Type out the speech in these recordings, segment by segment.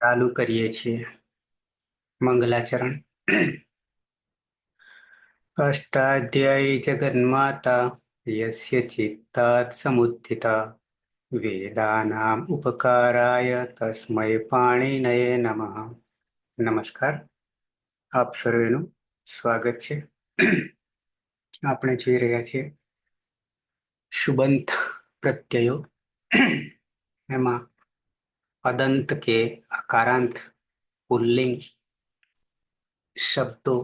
ચાલુ કરીએ છીએ મંગલાચરણ. અષ્ટાધ્યાયી જગન્માતા યસ્ય ચિત્તાत् સમુત્થિતા વેદાનામ ઉપકારાય તસ્મૈ પાણિનયે નમઃ. નમસ્કાર, આપ સર્વેનું સ્વાગત છે. આપણે જોઈ રહ્યા છીએ શુબંત પ્રત્યયો. એમાં અદંત કે અકારાંત પુલ્લિંગ શબ્દો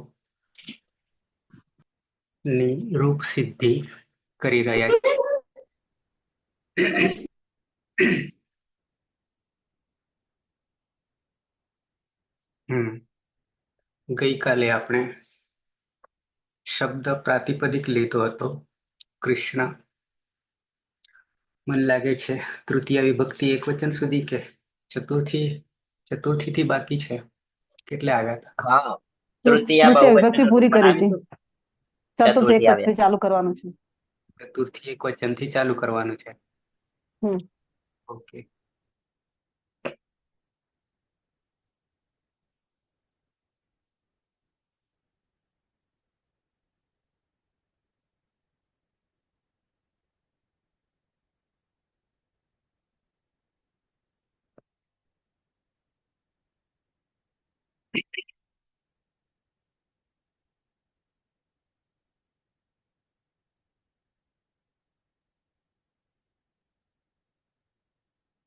ની રૂપ સિદ્ધિ કરી રહ્યા ગઈકાલે આપણે શબ્દ પ્રાતિપદિક લીધો હતો કૃષ્ણ. મને લાગે છે તૃતીય વિભક્તિ એકવચન સુધી કે ચતુર્થી થી બાકી છે. કેટલે આવ્યા હતા? હા, તૃતીય તૃતીય બહુવચન વિભક્તિ હતું પૂરી પણ કરી આવી હતી. ગયું. ચતુર્થ એક ચતુર્થી વખતે આવ્યા. ચાલુ કરવાનું છે. ચતુર્થી એકવચન થી ચાલુ કરવાનું છે. હમ ઓકે.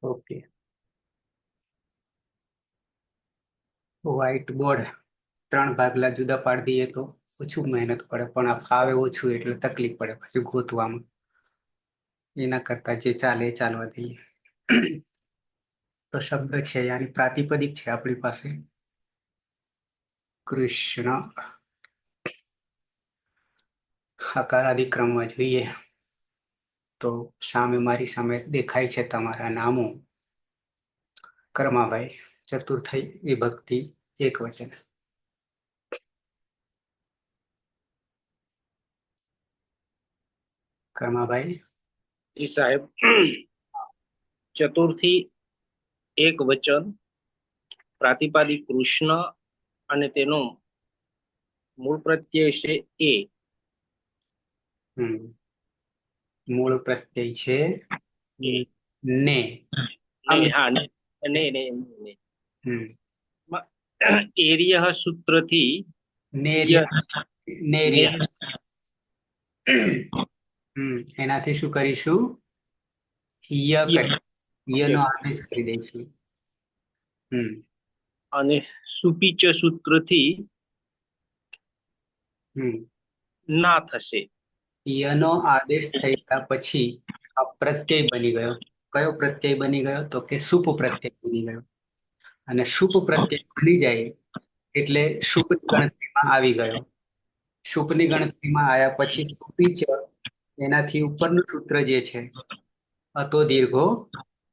ઓકે. વ્હાઈટ બોર્ડ 3 ભાગલા જુદા પાડી દઈએ તો ઓછું મહેનત પડે, પણ આ ફાવે ઓછું એટલે તકલીફ પડે પછી ગોતવામાં. એના કરતા જે ચાલે એ ચાલવા દઈએ. તો શબ્દ છે યાની પ્રાતિપદિક છે આપણી પાસે કૃષ્ણ. હકારાદિ ક્રમમાં જોઈએ તો સામે મારી સામે દેખાય છે તમારા નામો. કર્માભાઈ, ચતુર્થી વિભક્તિ એકવચન. કર્માભાઈ. જી સાહેબ, ચતુર્થી એક વચન, પ્રાતિપાદિક કૃષ્ણ અને તેનો મૂળ પ્રત્યય છે એ. મૂળ પ્રત્યય છે એ. ને. હા, ને. હમ એર્ય સૂત્રથી નેર્ય. નેર્ય. એનાથી શું કરીશું? ય કરી યનો આદેશ કરી દઈશું. અને સુપીચ સૂત્રથી ના થશે. યનો આદેશ થયા પછી આ પ્રત્યય બની ગયો. કયો પ્રત્યય બની ગયો? તો કે સુપ પ્રત્યય બની ગયો. અને શુપ પ્રત્યય બની જાય એટલે શુપની ગણતરીમાં આવી ગયો. શુપની ગણતરીમાં આવ્યા પછી સુપીચ, એનાથી ઉપરનું સૂત્ર જે છે અતો દીર્ઘો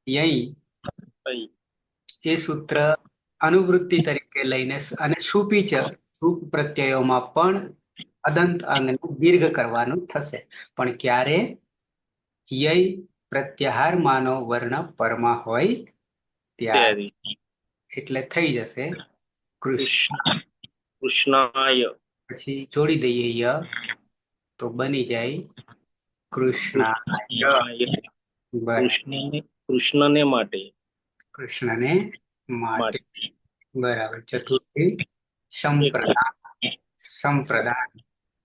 યઈ, એ સૂત્ર અનુવૃત્તિ તરીકે લઈને અને સુપીચ શુપ પ્રત્યયોમાં પણ અદંત અંગને દીર્ઘ કરવાનું થશે. પણ ક્યારે? યય પ્રત્યાહાર માનો વર્ણ પરમાં હોય ત્યારે. એટલે થઈ જશે કૃષ્ણ. કૃષ્ણાય. પછી જોડી દઈએ ય તો બની જાય કૃષ્ણાય. કૃષ્ણને માટે. કૃષ્ણને માટે. બરાબર. ચતુર્થી સંપ્રદાન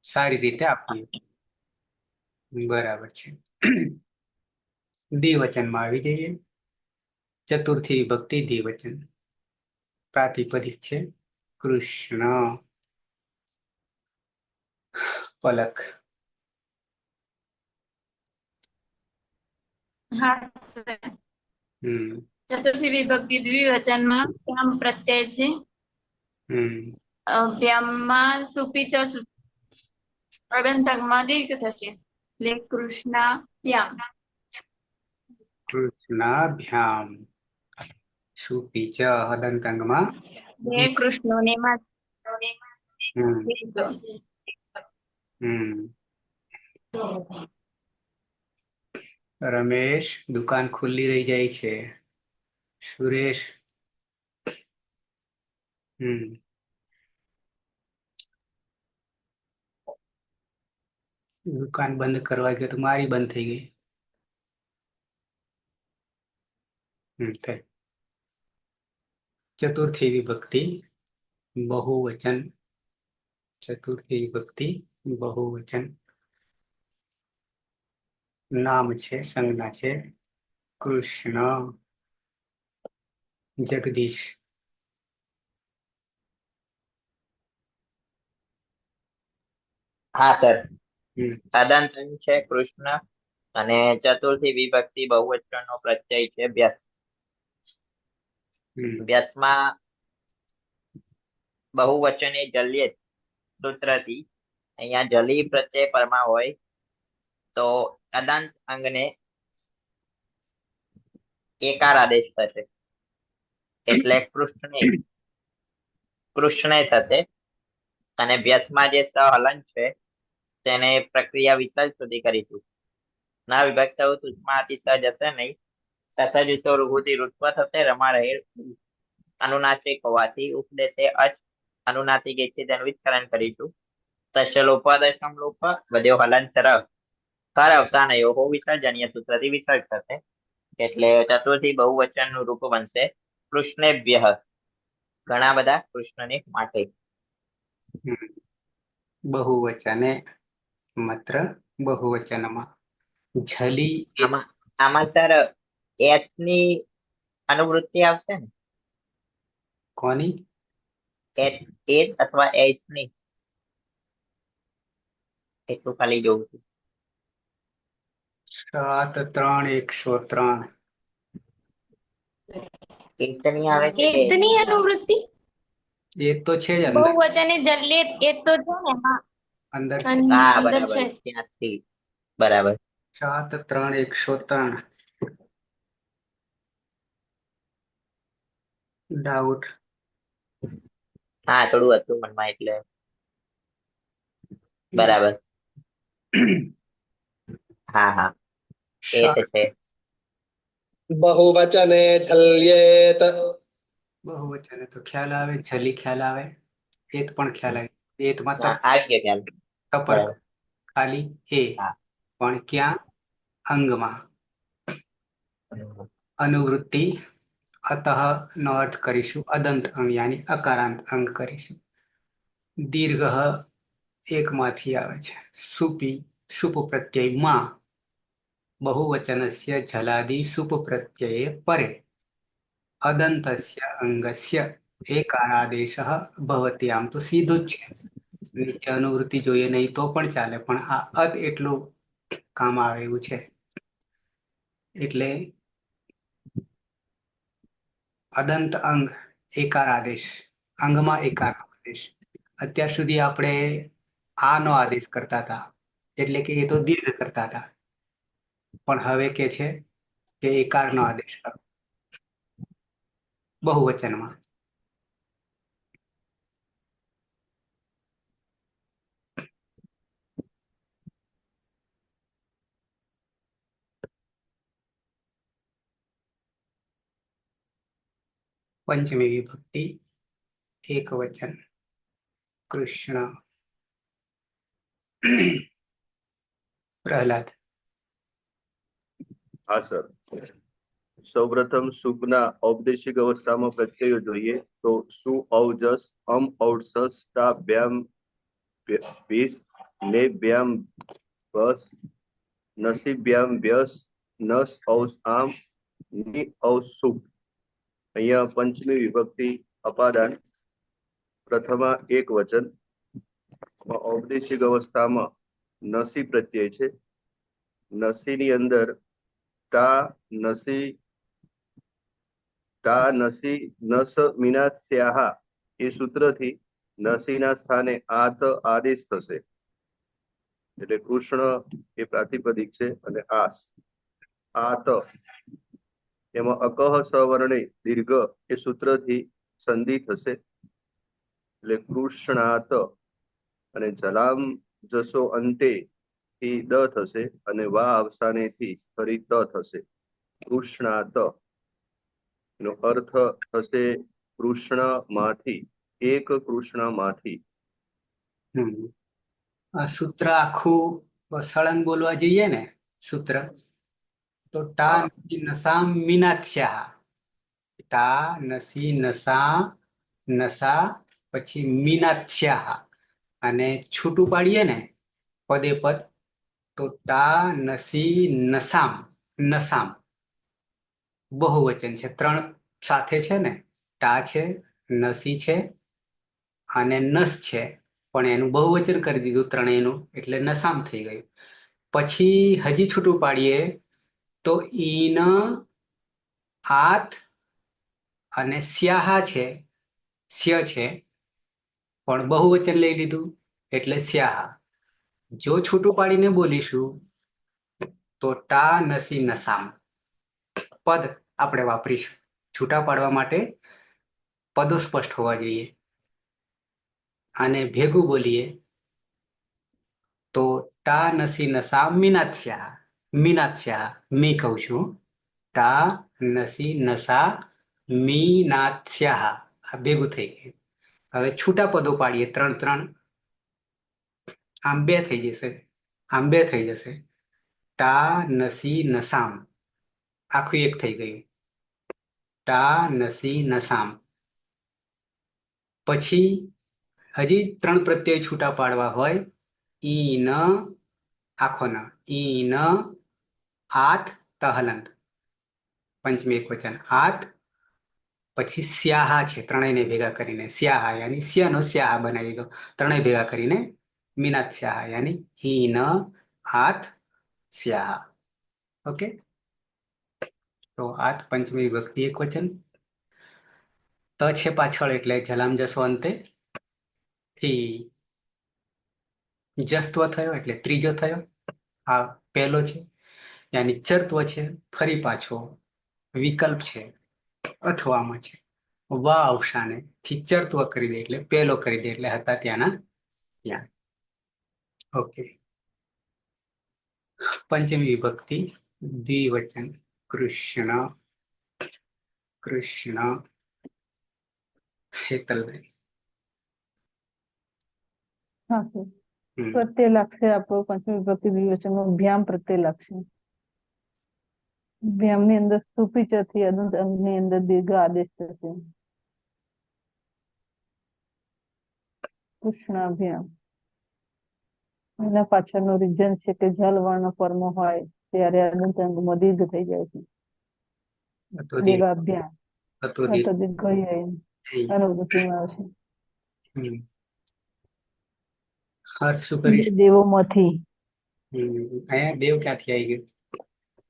સારી રીતે આપીએ. બરાબર છે. દ્વિવચનમાં આવી જઈએ. ચતુર્થી વિભક્તિ દ્વિવચન. પ્રાતિપદિક છે કૃષ્ણ. પલક. હા સર. ચતુર્થી વિભક્તિ દ્વિવચનમાં ભ્યામ પ્રત્યય છે. ભ્યામમાં સુપીચ અદંતકમાં દીર્ઘ થશે એટલે કૃષ્ણાભ્યામ. કૃષ્ણાભ્યામ. સુપીચ હદંતંગમાં બે કૃષ્ણોને માટે. રમેશ, દુકાન ખુલ્લી રહી જાય છે. સુરેશ, હમ દુકાન બંધ કરવા ગયો તો મારી બંધ થઈ ગઈ. થાય. ચતુર્થી વિભક્તિ બહુવચન. ચતુર્થી વિભક્તિ બહુવચન. નામ છે, સંજ્ઞા છે. કૃષ્ણ, જગદીશ. હા સર, હમ તદંત છે કૃષ્ણ અને ચતુર્થી વિભક્તિ બહુવચન નો પ્રત્યય છે વ્યસ. હમ વ્યસમાં બહુવચન એ જલ્ય સૂત્રથી અહીંયા જલી પ્રત્યય પરમા હોય તો તદંત અંગને એકાર આદેશ થશે એટલે કૃષ્ણ થશે. અને વ્યસમાં જે સહલન છે તેને પ્રક્રિયા વિસર્ગ સુધી કરીશું. ના વિભક્ત સૂક્ષ્મથી સજ હશે નહીં. સસજ રૂહુથી રૂત્વ થશે. રમા રહે અનુનાસિક હોવાથી ઉપદેશે અચ અનુનાસિક એથી જન્વિતકરણ કરીશું. તસ્ય લોપાદશમ લોપ વધ્યો હલન તરફ કર અવસાન હો વિસર્જનીય સૂત્રથી વિસર્ગ થશે. એટલે ચતુર્થી બહુવચન નું રૂપ બનશે કૃષ્ણેભ્ય. ઘણા બધા કૃષ્ણને માટે. બહુવચને માત્ર બહુવચનમાં ઝલી આમાં સર એચ ની અનુવૃત્તિ આવશે ને? કોની? એચ અથવા એચ ની, એટલું ખાલી જોઉં છું. 7 3 103. એચ ની આવે છે કે એકની અનુવૃત્તિ એક તો છે જ અંદર. બહુવચને જલ્ય એક તો છે ને, હા અંદર છે. હા અંદર બરાબર, છે. ત્યાંથી બરાબર. 7 3 103. ડાઉટ? હા થોડું હતું મનમાં એટલે બરાબર. હા હા એ તો છે. बहुवचने झल्येत. બહુવચન તો ખ્યાલ આવે, ઝલી ખ્યાલ આવે, એત પણ ખ્યાલ આવે. એતમાં હા આવી ગયો ખ્યાલ. તપર બરાબર. ખાલી એ, હા. પણ ક્યાં? અંગમાં. અનુવૃત્તિ અતઃ નો અર્થ કરીશું અદંત અંગ યાની અકારાંત અંગ કરીશું. દીર્ઘ એકમાંથી આવે છે. સુપી સુપ પ્રત્યય માં બહુવચનસ્ય ઝલાદિ સુપ પ્રત્યયે પરે અદંતસ્ય અંગસ્ય એકારાદેશ ભવતી. આમ તો સીધું જ છે, નીચે અનુવૃત્તિ જોઈએ નહીં તો પણ ચાલે, પણ આ અદ એટલું કામ આવે એવું છે. એટલે અદંત અંગ એકાર આદેશ, અંગમાં એકાર આદેશ. અત્યાર સુધી આપણે આ નો આદેશ કરતા હતા, એટલે કે એ તો દીર્ઘ કરતા હતા, પણ હવે કે છે કે એકાર નો આદેશ કરો બહુવચનમાં. પંચમી વિભક્તિ એક વચન. કૃષ્ણ. પ્રહલાદ. હા સર, સૌપ્રથમ સુપના ઔપદેશિક અવસ્થામાં પ્રત્યયો જોઈએ તો સુ ઔજસ અમ ઔષસ તા બ્યામ વીસ લે બ્યામ બસ નસીબ્યામ વ્યસ નસ ઔસ આમ ની ઔસ સુપ. અહીંયા પંચમી વિભક્તિ અપાદાન પ્રથમા એક વચન ઔપદેશિક અવસ્થામાં નસી પ્રત્યય છે. નસીની અંદર તા નસી નસ મીનાસ્યાહા એ સૂત્રથી નસીના સ્થાને આત આદેશ થશે. એટલે કૃષ્ણ એ પ્રાતિપદિક છે અને આત એમાં અકહ સવર્ણે દીર્ઘ એ સૂત્રથી સંધિ થશે. એટલે કૃષ્ણાત. અને જલામ જસો અંતે થી દ થશે અને વા અવસાને થી ફરી ત થશે. કૃષ્ણાત એનો અર્થ થશે કૃષ્ણ માંથી એક કૃષ્ણમાંથી. આ સૂત્ર આખું સળંગ બોલવા જઈએ ને સૂત્ર, તો ટા હા. નસી નસામ મીનાત્સ્યાહ. ટા નસી નસા નસા પછી મીનાત્સ્યાહ, અને છૂટું પાડીએ ને પદે પદ, તો ટા નસી નસામ. નસામ બહુવચન છે, 3 સાથે છે ને, ટા છે, નસી છે અને નસ છે, પણ એનું બહુવચન કરી દીધું ત્રણેયનું, એટલે નસામ થઈ ગયું. પછી હજી છૂટું પાડીએ તો ઈન આથ અને સ્યાહા છે, સ્ય છે, પણ બહુવચન લઈ લીધું એટલે સ્યાહા. જો છૂટું પાડીને બોલીશું તો ટા નસી નસામ પદ આપણે વાપરીશું. છૂટા પાડવા માટે પદો સ્પષ્ટ હોવા જોઈએ. આને ભેગું બોલીએ તો ટા નસી નસા મીનાત્સ્યાહ. મીનાત્સ્યાહ મી કહું છું, ટા નસી નસા મીનાત્સ્યાહ, આ ભેગું થઈ ગયું. હવે છૂટા પદો પાડીએ 3 આમ 2 થઈ જશે, આમ 2 થઈ જશે. ટા નસી નસામ આખું એક થઈ ગયું. ટા નસી નસામ. પછી હજી 3 પ્રત્યય છૂટા પાડવા હોય. ઈન આખો ન, ઈન આથ તહલંત, પંચમી એક વચન આથ, પછી સ્યાહા છે, ત્રણેયને ભેગા કરીને સ્યાહા, યાની સ્યનો સ્યાહા બનાવી દીધો, ત્રણેય ભેગા કરીને મીનાત સ્યાહા, યાની ઈન આથ સ્યાહા. ઓકે, તો આથ પંચમી વિભક્તિ એક વચન. ત છે પાછળ એટલે જલામ જસો અંતે, થી જસ્ત્વ થયો એટલે ત્રીજો થયો. આ પહેલો છે, યાની ચરત્વ છે, ફરી પાછો વિકલ્પ છે, અથવામાં છે. વા અવસાને થી ચરત્વ કરી દે એટલે પહેલો કરી દે, એટલે હતા ત્યાંના ત્યાં. ઓકે, પંચમી વિભક્તિ દ્વિવચન કૃષ્ણ. કૃષ્ણ હેતલભાઈ. હા સર, હમ. પ્રત્યય લાગશે આપણો પંચમી વિભક્તિ દ્વિવચનમાં ભ્યામ પ્રત્યય લાગશે. ભ્યામ ની અંદર સુપી ચથી અદંત અંગની અંદર દીર્ઘ આદેશ થશે. કૃષ્ણાભ્યામ એના પાછળનું રીઝન છે કે જલ વર્ણ કર્મ હોય ત્યારે અદંત અંગમાં દીર્ઘ થઈ જાય છે. હતો દીર્ઘ, દેવાભ્યામ હતો દીર્ઘ. તો દીર્ઘ અનુવૃત્તિમાં આવશે. હમ. હર્ષ શું કરીશ? દેવોમાંથી. અહીંયા દેવ ક્યાંથી આવી ગયું?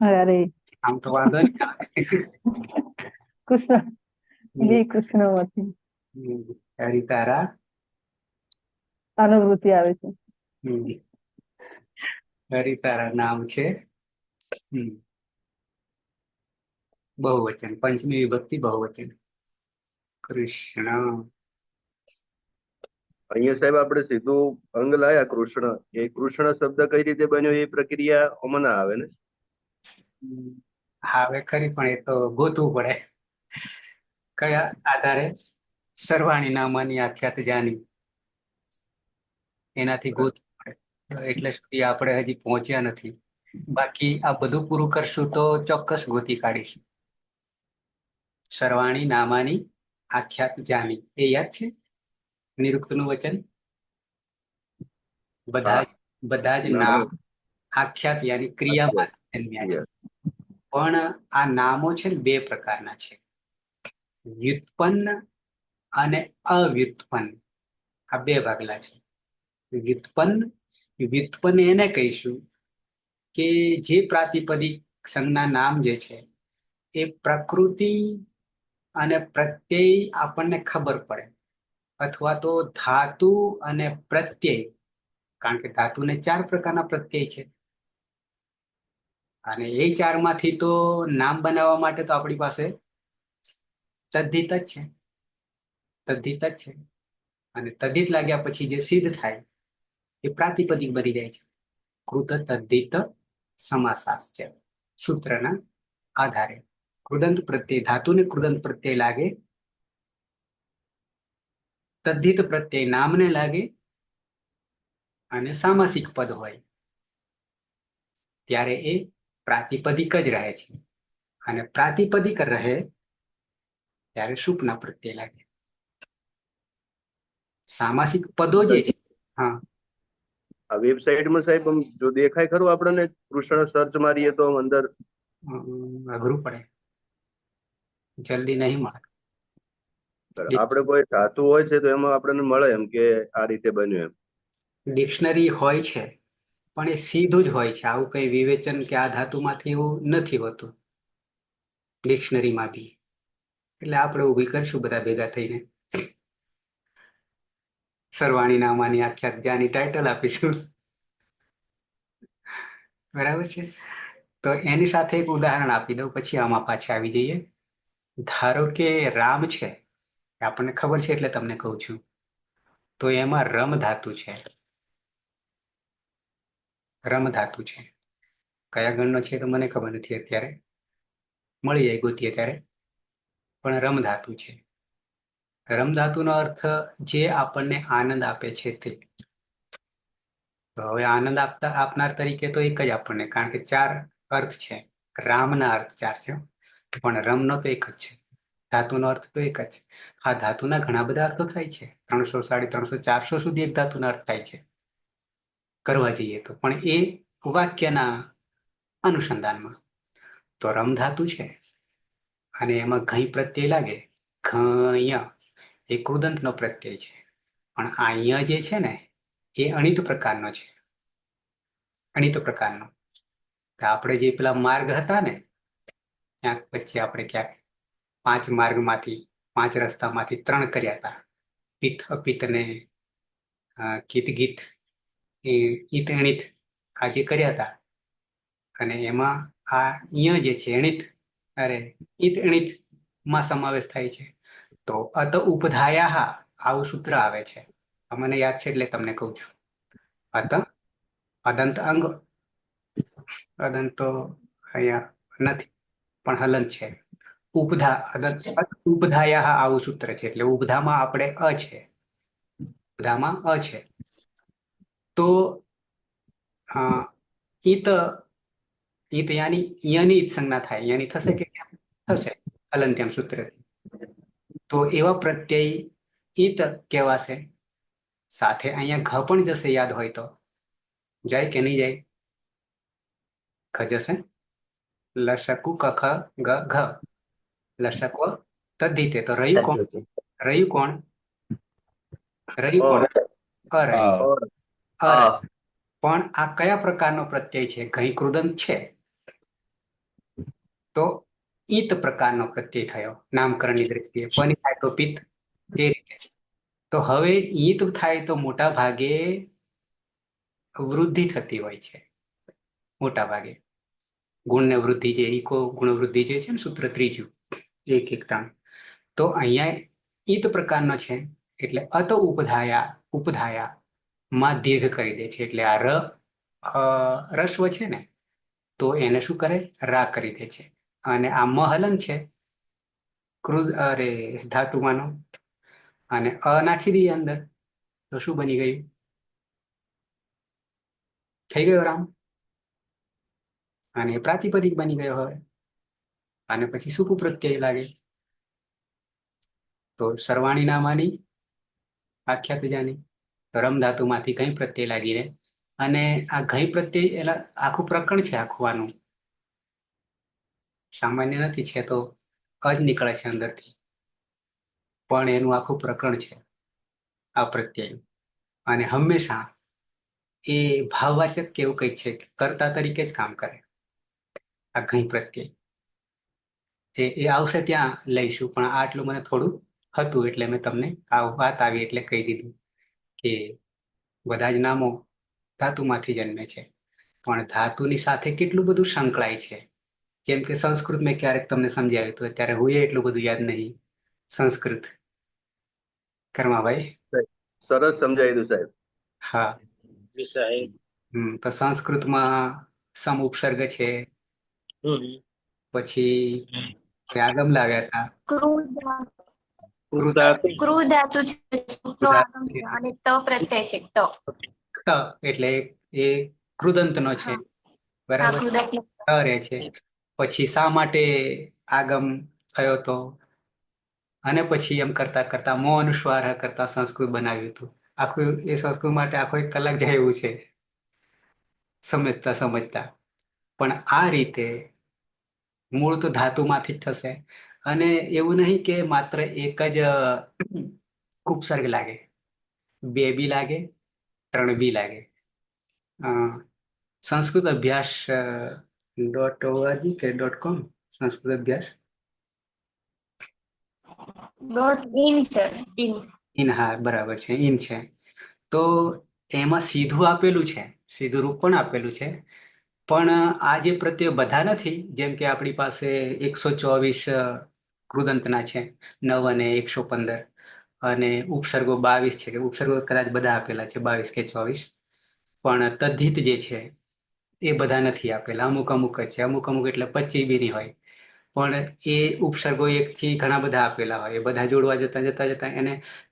અરે આમ તો વાંધો નહીં આવે. કૃષ્ણ, હમ. બે કૃષ્ણમાંથી હરિતારા. અનુવૃત્તિ આવે છે. હરિતારા નામ છે. બહુવચન, પંચમી વિભક્તિ બહુવચન કૃષ્ણ. અહીંયા સાહેબ આપણે સીધું અંગ લાયા કૃષ્ણ, એ કૃષ્ણ શબ્દ કઈ રીતે બન્યો એ પ્રક્રિયા આમાં ના આવે ને? આવે ખરી, પણ એ તો ગોતવું પડે. કયા આધારે? સરવાણી નામાની આખ્યાત જાની, એનાથી ગોતવું પડે. એટલે સુધી આપણે હજી પહોંચ્યા નથી. બાકી આ બધું પૂરું કરશું તો ચોક્કસ ગોતી કાઢીશું. સરવાણી નામાની આખ્યાત જાની, એ યાદ છે? નિરુક્તનું વચન. બધા જ નામ આખ્યાત યાની ક્રિયામાં જન્મ્યા છે. પણ આ નામો છે ને 2 પ્રકારના છે, વ્યુત્પન્ન અને અવ્યુત્પન્ન. આ 2 ભાગલા છે. વ્યુત્પન્ન એને કહીશું કે જે પ્રાતિપદિક સંજ્ઞા નામ જે છે એ પ્રકૃતિ અને પ્રત્યય આપણને ખબર પડે, અથવા તો ધાતુ અને પ્રત્યય, કારણ કે ધાતુને 4 પ્રકારના પ્રત્યય છે, અને એ 4 માંથી તો નામ બનાવવા માટે તો આપણી પાસે તદ્ધિત જ છે. તદ્ધિત જ છે, અને તદ્ધિત લાગ્યા પછી જે સિદ્ધ થાય એ પ્રાતિપદિક બની જાય છે. કૃત તદ્ધિત સમાસાશ્ચ સૂત્રના આધારે કૃદંત પ્રત્યય, ધાતુને કૃદંત પ્રત્યય લાગે તદ્ધિત પ્રત્યય નામને લાગે અને સામાસિક પદ હોય ત્યારે એ પ્રાતિપદિક જ રહે છે, અને પ્રાતિપદિક રહે ત્યારે શુપના પ્રત્યય લાગે. સામાસિક પદો જે છે, હા, આ વેબસાઇટમાં સાહેબ આમ જો દેખાય ખરું આપણને કૃષ્ણ સર્ચ મારીએ તો આમ અંદર અઘરું પડે, જલ્દી નહીં મળે. આપણે કોઈ ધાતુ હોય છે તો એમાં આપણને મળે એમ કે આ રીતે બન્યું એમ. ડિક્શનરી હોય છે, પણ એ સીધું જ હોય છે. આવું કઈ વિવેચન કે આ ધાતુમાંથી એવું નથી હોતું ડિક્શનરીમાં બી. એટલે આપણે ઊભી કરશું બધા ભેગા થઈને, સરવાણી નામાની આખ્યાત જાની ટાઇટલ આપીશું. બરાબર છે. તો એની સાથે એક ઉદાહરણ આપી દઉં, પછી આમાં પાછા આવી જઈએ. ધારો કે રામ છે, આપણને ખબર છે એટલે તમને કહું છું. તો એમાં રમ ધાતુ છે. રમ ધાતુ છે. કયા ગણનો છે તો મને ખબર નથી અત્યારે, મળી જાય ગોતીએ ત્યારે, પણ રમ ધાતુ છે. રમ ધાતુનો અર્થ જે આપણને આનંદ આપે છે તે. તો હવે આનંદ આપનાર તરીકે તો એક જ આપણને, કારણ કે 4 અર્થ છે. રામના અર્થ 4 છે, પણ રમનો તો એક જ છે. ધાતુનો અર્થ તો એક જ છે. હા, ધાતુના ઘણા બધા અર્થો થાય છે. 300, 350, 400 સુધી એક ધાતુનો અર્થ થાય છે કરવા જઈએ તો, પણ એ વાક્યના અનુસંધાનમાં. તો રમ ધાતુ છે અને એમાં ઘઈ પ્રત્યય લાગે, ઘય એ કૃદંતનો પ્રત્યય છે. પણ આ જે છે ને એ અણિત પ્રકારનો છે. અણિત પ્રકારનો. આપણે જે પેલા માર્ગ હતા ને, ક્યાંક પછી આપણે ક્યાંક 5 માર્ગમાંથી 5 રસ્તામાંથી 3 કર્યા હતા. પિત્ત અપિત્ત ને કીત ગીત, ઈત અણિત આ જે કર્યા હતા, અને એમાં આ જે છે અણિત, અરે ઈત અણિત માં સમાવેશ થાય છે. તો અત ઉપધાયા આવું સૂત્ર આવે છે. મને યાદ છે એટલે તમને કહું છું. અત અદંત અંગ, અદંત તો અહીંયા નથી પણ હલન છે. ઉપધા ઉપધાયા આવું સૂત્ર છે, એટલે ઉપધામાં આપણે અ છે, ઉપધામાં અ છે. તો ઈત ઈત યાની ઈત સંજ્ઞા થાય, યાની થશે કે કેમ થશે, હલંત્યમ સૂત્રથી. તો એવા પ્રત્યય ઈત કહેવાશે. સાથે અહીંયા ઘ પણ જશે, યાદ હોય તો. જાય કે નહીં જાય? ખ જશે. લશકુ કખ ગ ઘ, લશકવ તદ્ધિતે. તો રહ્યું કોણ? રહ્યું કોણ? રહ્યું કોણ? અરહ્યું. અરહ્યું. પણ આ કયા પ્રકારનો પ્રત્યય છે? ઘઈ કૃદંત છે, તો ઈત પ્રકારનો પ્રત્યય થયો નામકરણની દ્રષ્ટિએ. કોની થાય તો પિત્ત, તે રીતે. તો હવે ઈત થાય તો મોટા ભાગે વૃદ્ધિ થતી હોય છે. મોટા ભાગે ગુણને વૃદ્ધિ છે, ઇકો ગુણ વૃદ્ધિ જે છે ને, સૂત્ર 3 એક 3. તો અહીંયા ઈત પ્રકારનો છે, એટલે અત ઉપધાયા માં દીર્ઘ કરી દે છે. એટલે આ રસ્વ છે ને, તો એને શું કરે? રા કરી દે છે. અને આ મહલન છે ધાતુમાંનો, અને અ નાખી દઈએ અંદર, તો શું બની ગયું? થઈ ગયો રામ. અને પ્રાતિપદિક બની ગયો હવે. અને પછી સુપુ પ્રત્યય લાગે. તો સરવાણી નામાની આખ્યાત જાની, રમ ધાતુમાંથી ઘઈ પ્રત્યય લાગી રહે. અને આ ઘઈ પ્રત્યય એટલે આખું પ્રકરણ છે. આખું આનું સામાન્ય નથી, છે તો જ નીકળે છે અંદરથી, પણ એનું આખું પ્રકરણ છે આ પ્રત્યય. અને હંમેશા એ ભાવવાચક કેવું કંઈક છે, કર્તા તરીકે જ કામ કરે આ ઘઈ પ્રત્યય. એ આવશે ત્યાં લઈશું, પણ આટલું મને થોડું હતું એટલે મેં તમને આ વાત આવી એટલે કહી દીધું કે બધા જ નામો ધાતુમાંથી જન્મે છે, પણ ધાતુની સાથે કેટલું બધું સંકળાય છે. જેમ કે સંસ્કૃત મેં ક્યારેક તમને સમજાવ્યું હતું, અત્યારે હું એટલું બધું યાદ નહીં. સંસ્કૃત કર્માભાઈ, સરસ સમજાવી દીધું સાહેબ. હા. તો સંસ્કૃતમાં સમ ઉપસર્ગ છે, પછી આગમ લાવ્યા હતા. કૃધાતુ ક્રુ ધાતુ છે નો આગમ છે અને ત પ્રત્યય છે ત. ત એટલે એ કૃદંતનો છે, હા બરાબર. કૃદંત ત રહે છે. પછી શા માટે આગમ થયો તો, અને પછી એમ કરતા કરતા મો અનુસ્વાર કરતા સંસ્કૃત બનાવ્યું હતું. આખું એ સંસ્કૃત માટે આખો 1 કલાક જાય એવું છે સમજતા સમજતા. પણ આ રીતે મૂળ તો ધાતુમાંથી જ થશે. અને એવું નહીં કે માત્ર એક જ ઉપસર્ગ લાગે, 2 બી લાગે, 3 બી લાગે. અ, સંસ્કૃત અભ્યાસ .org કે .com, સંસ્કૃત અભ્યાસ .in સર ઇન. ઇન, હા બરાબર છે, ઇન છે. તો એમાં સીધું આપેલું છે, સીધું રૂપ પણ આપેલું છે. પણ આ જે પ્રત્યય બધા નથી, જેમ કે આપણી પાસે 124 કૃદંતના છે, 9 અને 115, અને ઉપસર્ગો 22 છે, કે ઉપસર્ગો કદાચ બધા આપેલા છે 22 કે 24. પણ તદ્ધિત જે છે એ બધા નથી આપેલા, અમુક અમુક જ છે. અમુક અમુક એટલે 25 બી નહીં હોય. પણ એ ઉપસર્ગો 1 થી ઘણા બધા આપેલા હોય, એ બધા જોડવા જતા જતા જતા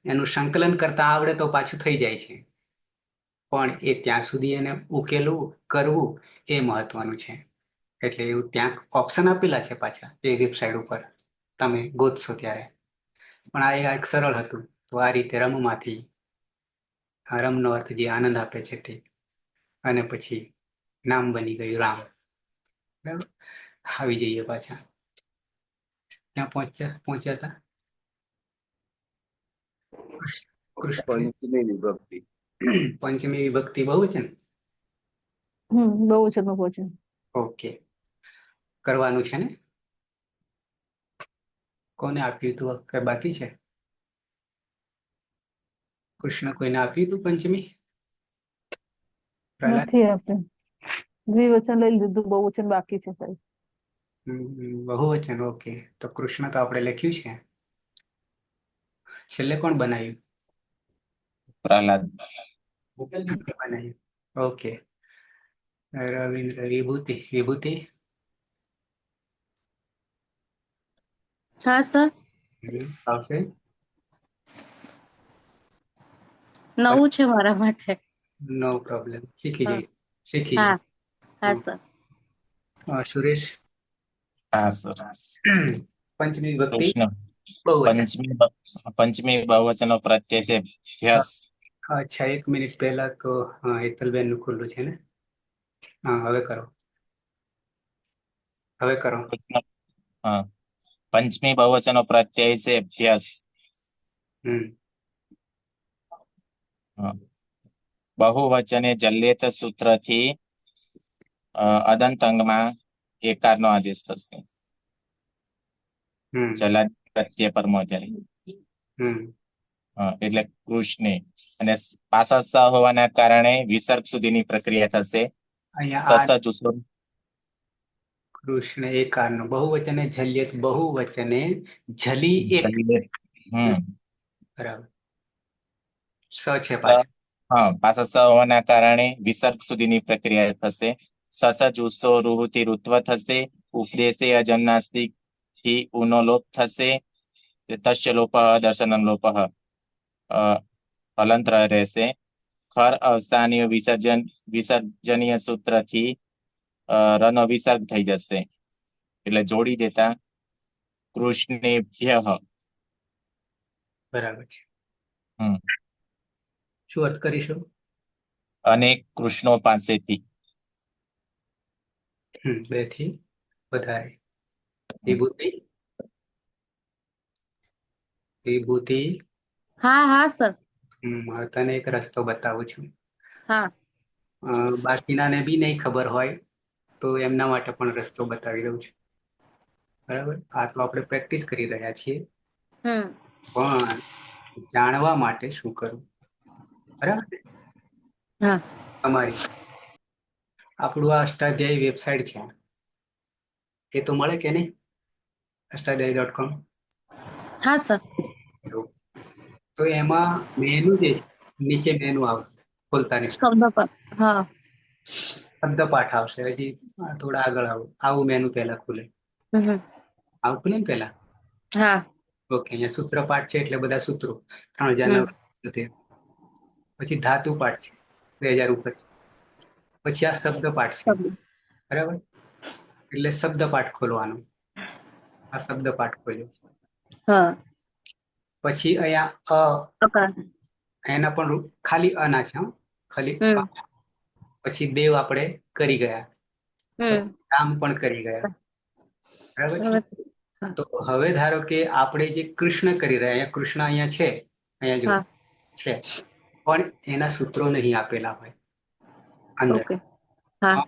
એનું સંકલન કરતા આવડે તો પાછું થઈ જાય છે. પણ એ ત્યાં સુધી એને ઉકેલવું, કરવું, એ મહત્વનું છે. એટલે એવું ત્યાં ઓપ્શન આપેલા છે પાછા એ વેબસાઇટ ઉપર, તમે ગોતશો ત્યારે. પણ આ એક સરળ હતું. તો આ રીતે રમમાંથી, રમનો અર્થ જે આનંદ આપે છે તે, અને પછી નામ બની ગયું રામ. બરાબર. આવી જઈએ પાછા, ક્યાં પહોંચ્યા હતા? કૃષ્ણ. પંચમી વિભક્તિ. પંચમી વિભક્તિ બહુવચન. બહુવચનમાં પહોંચે. ઓકે, કરવાનું છે ને? કોને આપ્યું તું કે બાકી છે? કૃષ્ણ કોઈને આપ્યું તું પંચમી? પ્રહલાદ? નથી આપણે દ્વિવચન લઈ લીધું, બહુવચન બાકી છે સાહેબ. બહુવચન, ઓકે. તો કૃષ્ણ તો આપણે લખ્યું છે. છેલ્લે કોણ બનાવ્યું? પ્રહલાદ. બનાવ્યું, ઓકે. રવિન્દ્ર. વિભૂતિ. વિભૂતિ હા સર, આવશે. નવું છે મારા માટે. નો પ્રોબ્લેમ, શીખી હા જઈ, શીખી હા જઈ. હા સર. સુરેશ. હા સર. પંચમી વિભક્તિ કૃષ્ણ. બહુવચન. પંચમી બહુવચનો પ્રત્યય છે ભ્યસ. અચ્છા, 1 મિનિટ પહેલા તો હેતલબેન નું ખુલ્લું છે ને? હા, હવે કરો. હવે કરો. હા, પંચમી બહુવચનો પ્રત્યય છે ભ્યસ. બહુવચને જલ્યેત સૂત્રથી અદંત અંગમાં એકારનો આદેશ થશે. ચલા પ્રત્યય પર એટલે કૃષ્ણે, અને પાછા સ હોવાના કારણે વિસર્ગ સુધીની પ્રક્રિયા થશે. અહીંયા સસ જુસો. કૃષ્ણ એકારનો, બહુવચને જલ્યત, બહુવચને જલી એક. બરાબર. સ છે પાછળ. હા, પાછા સ હોવાના કારણે વિસર્ગ સુધીની પ્રક્રિયા થશે. સસ જુસ્સો રૂહથી ઋત્વ થશે. ઉપદેશે અજમનાસ્તિક થી ઉનો લોપ થશે. તસ્ય લોપ દર્શન લોપ હલંત્ર રહેશે. ખર અવસ્થાનીય વિસર્જનીય સૂત્રથી રનો વિસર્ગ થઈ જશે. એટલે જોડી દેતા કૃષ્ણેભ્ય. બરાબર છે. શું અર્થ કરીશું? અને કૃષ્ણો પાસેથી. 2 થી વધારે. વિભૂતિ. વિભૂતિ. હા હા સર. તને એક રસ્તો બતાવું છું. હા. બાકીનાને બી નહીં ખબર હોય તો એમના માટે પણ રસ્તો બતાવી દઉં છું. બરાબર. આ તો આપણે પ્રેક્ટિસ કરી રહ્યા છીએ, પણ જાણવા માટે શું કરવું? બરાબર. હા. તમારી આપણું આ અષ્ટાધ્યાયી વેબસાઇટ છે, એ તો મળે કે નહીં? અષ્ટાધ્યાયી.com. હા સર. તો એમાં મેનુ જે છે, નીચે મેનુ આવશે ખોલતાની સાથે શબ્દ પર. હા. શબ્દ પાઠ આવશે. હજી થોડા આગળ આવું મેનુ પહેલા ખુલે. આવું ખુલે ને પહેલા. હા. ઓકે, અહીંયા સૂત્ર પાઠ છે એટલે બધા સૂત્રો 3000 પછી ધાતુ પાઠ છે 2000 ઉપર છે. પછી આ શબ્દ પાઠ છે, શબ્દ બરાબર? એટલે શબ્દ પાઠ ખોલવાનો. આ શબ્દ પાઠ ખોલ્યો. હા પછી અહીંયા અકાર એના પણ ખાલી અના છે, હં? ખાલી અ. પછી દેવ આપણે કરી ગયા, હમ રામ પણ કરી ગયા, બરાબર છે? હા તો હવે ધારો કે આપણે જે કૃષ્ણ કરી રહ્યા, અહીંયા કૃષ્ણ અહીંયા છે, અહીંયા જો હા છે, પણ એના સૂત્રો નહીં આપેલા હોય અંદર. ઓકે હા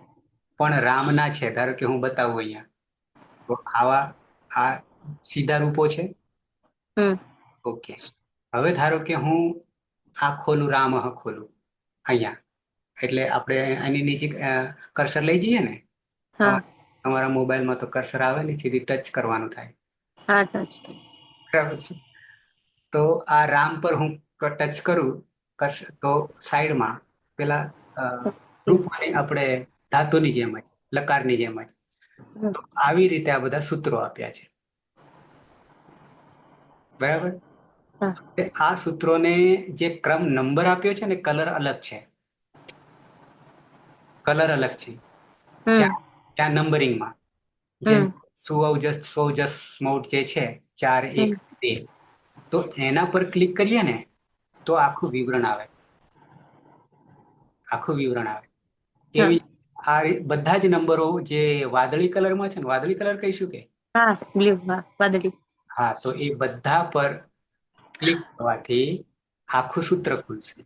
પણ રામના છે, ધારો કે હું બતાવું અહીંયા, તો આવા આ સીધા રૂપો છે. હમ ઓકે, હવે ધારો કે હું આ ખોલું, રામ ખોલું અહીંયા, એટલે આપણે આની નીચે કર્સર લઈ જઈએ ને, હા તમારા મોબાઈલમાં તો કર્સર આવે ને, સીધી ટચ કરવાનું થાય, હા ટચ થાય. બરાબર છે? તો આ રામ પર હું ટચ કરું કર્સર, તો સાઈડમાં પેલા રૂપોની આપણે ધાતુની જેમ જ, લકારની જેમ જ. તો આવી રીતે આ બધા સૂત્રો આપ્યા છે, બરાબર? હા. આ સૂત્રોને જે ક્રમ નંબર આપ્યો છે ને, કલર અલગ છે, કલર અલગ છે ત્યાં નંબરિંગમાં. જેમ સુવજસ, સોજસ, સ્મૌટ જે છે 4, 1, 2, તો એના પર ક્લિક કરીએ ને તો આખું વિવરણ આવે, આખું વિવરણ આવે. એવી આ બધા જ નંબરો જે વાદળી કલરમાં છે ને, વાદળી કલર કહીશું કે, હા બ્લુ, હા વાદળી. હા, તો એ બધા પર ક્લિક કરવાથી આખું સૂત્ર ખુલશે.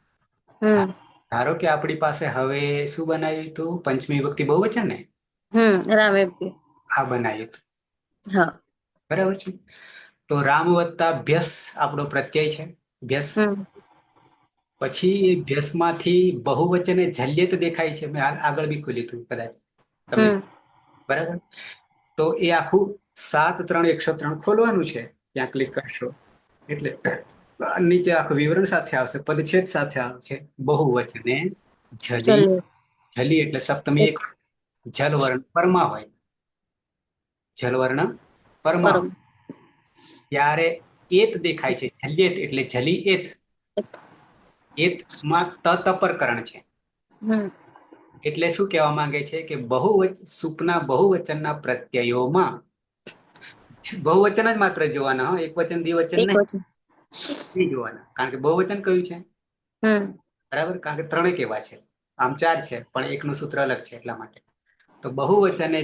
ધારો કે આપણી પાસે હવે શું બનાવ્યું હતું? પંચમી વિભક્તિ બહુવચન ને, રામે આ બનાવ્યું હતું, હા બરાબર છે? તો રામ વત્તા ભ્યસ આપણો પ્રત્યય છે, ભ્યસ. પછી એ ભ્યસમાંથી બહુવચને જલ્યત દેખાય છે, મેં આગળ બી ખોલ્યું હતું કદાચ તમને, બરાબર? તો એ આખું 7, 3, 103 ખોલવાનું છે, ત્યાં ક્લિક કરશો એટલે નીચે આખું વિવરણ સાથે આવશે, પદછેદ સાથે આવશે. બહુવચને જલી, જલી એટલે સપ્તમી એક, જલવર્ણ પરમાં હોય, જલવર્ણ પરમાં હોય ત્યારે એત દેખાય છે, જલ્યેત એટલે જલી એત. એતમાં તપરકરણ છે, એટલે શું કહેવા માંગે છે કે સૂપના બહુવચનના પ્રત્યયોમાં બહુવચન જ માત્ર જોવાના, એક વચન દ્વિવચન નહીં જોવાના, કારણ કે બહુવચન કયું છે, બરાબર? કારણ કે 3 કેવા છે, આમ 4 છે, પણ એકનું સૂત્ર અલગ છે, એટલા માટે. તો બહુવચને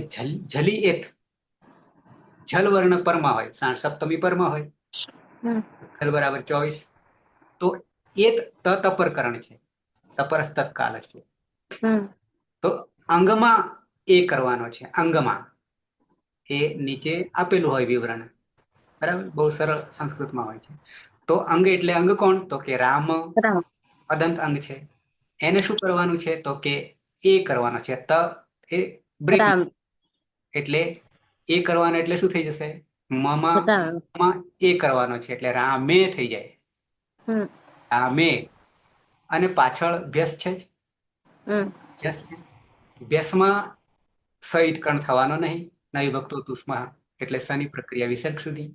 જલી એત, જલવર્ણ પરમાં હોય, સપ્તમી પરમાં હોય, જલ બરાબર 24, તો એત તપરકરણ છે, તપરસ્ત કાલ છે. તો અંગમાં એ કરવાનો છે, અંગમાં એ નીચે આપેલું હોય વિવરણ, બરાબર? બહુ સરળ સંસ્કૃતમાં હોય છે. તો અંગ એટલે અંગ કોણ? તો કે રામ, અદંત અંગ છે. એને શું કરવાનું છે? તો કે એ કરવાનો છે, એ બ્રેક, એટલે એ કરવાનો એટલે શું થઈ જશે? મમાં એ કરવાનો છે, એટલે રામે થઈ જાય, રામે. અને પાછળ વ્યસ છે જ, વ્યસ છે. વ્યસમાં સહિત કણ થવાનો નહીં, ના વિભક્તો તુષ્મા, એટલે શની પ્રક્રિયા વિસર્ગ સુધી.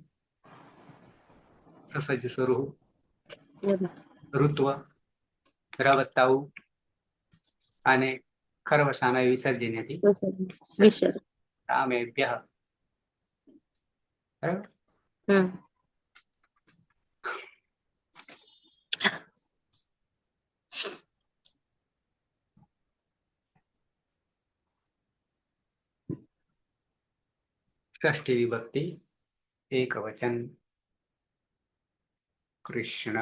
સસજ સ્વરૂહ, ઋત્વ, રવત્તાઉ અને ખરવસાના વિસર્જન હતી રામેભ્યઃ, બરાબર? ષષ્ઠી વિભક્તિ એક વચન, કૃષ્ણ.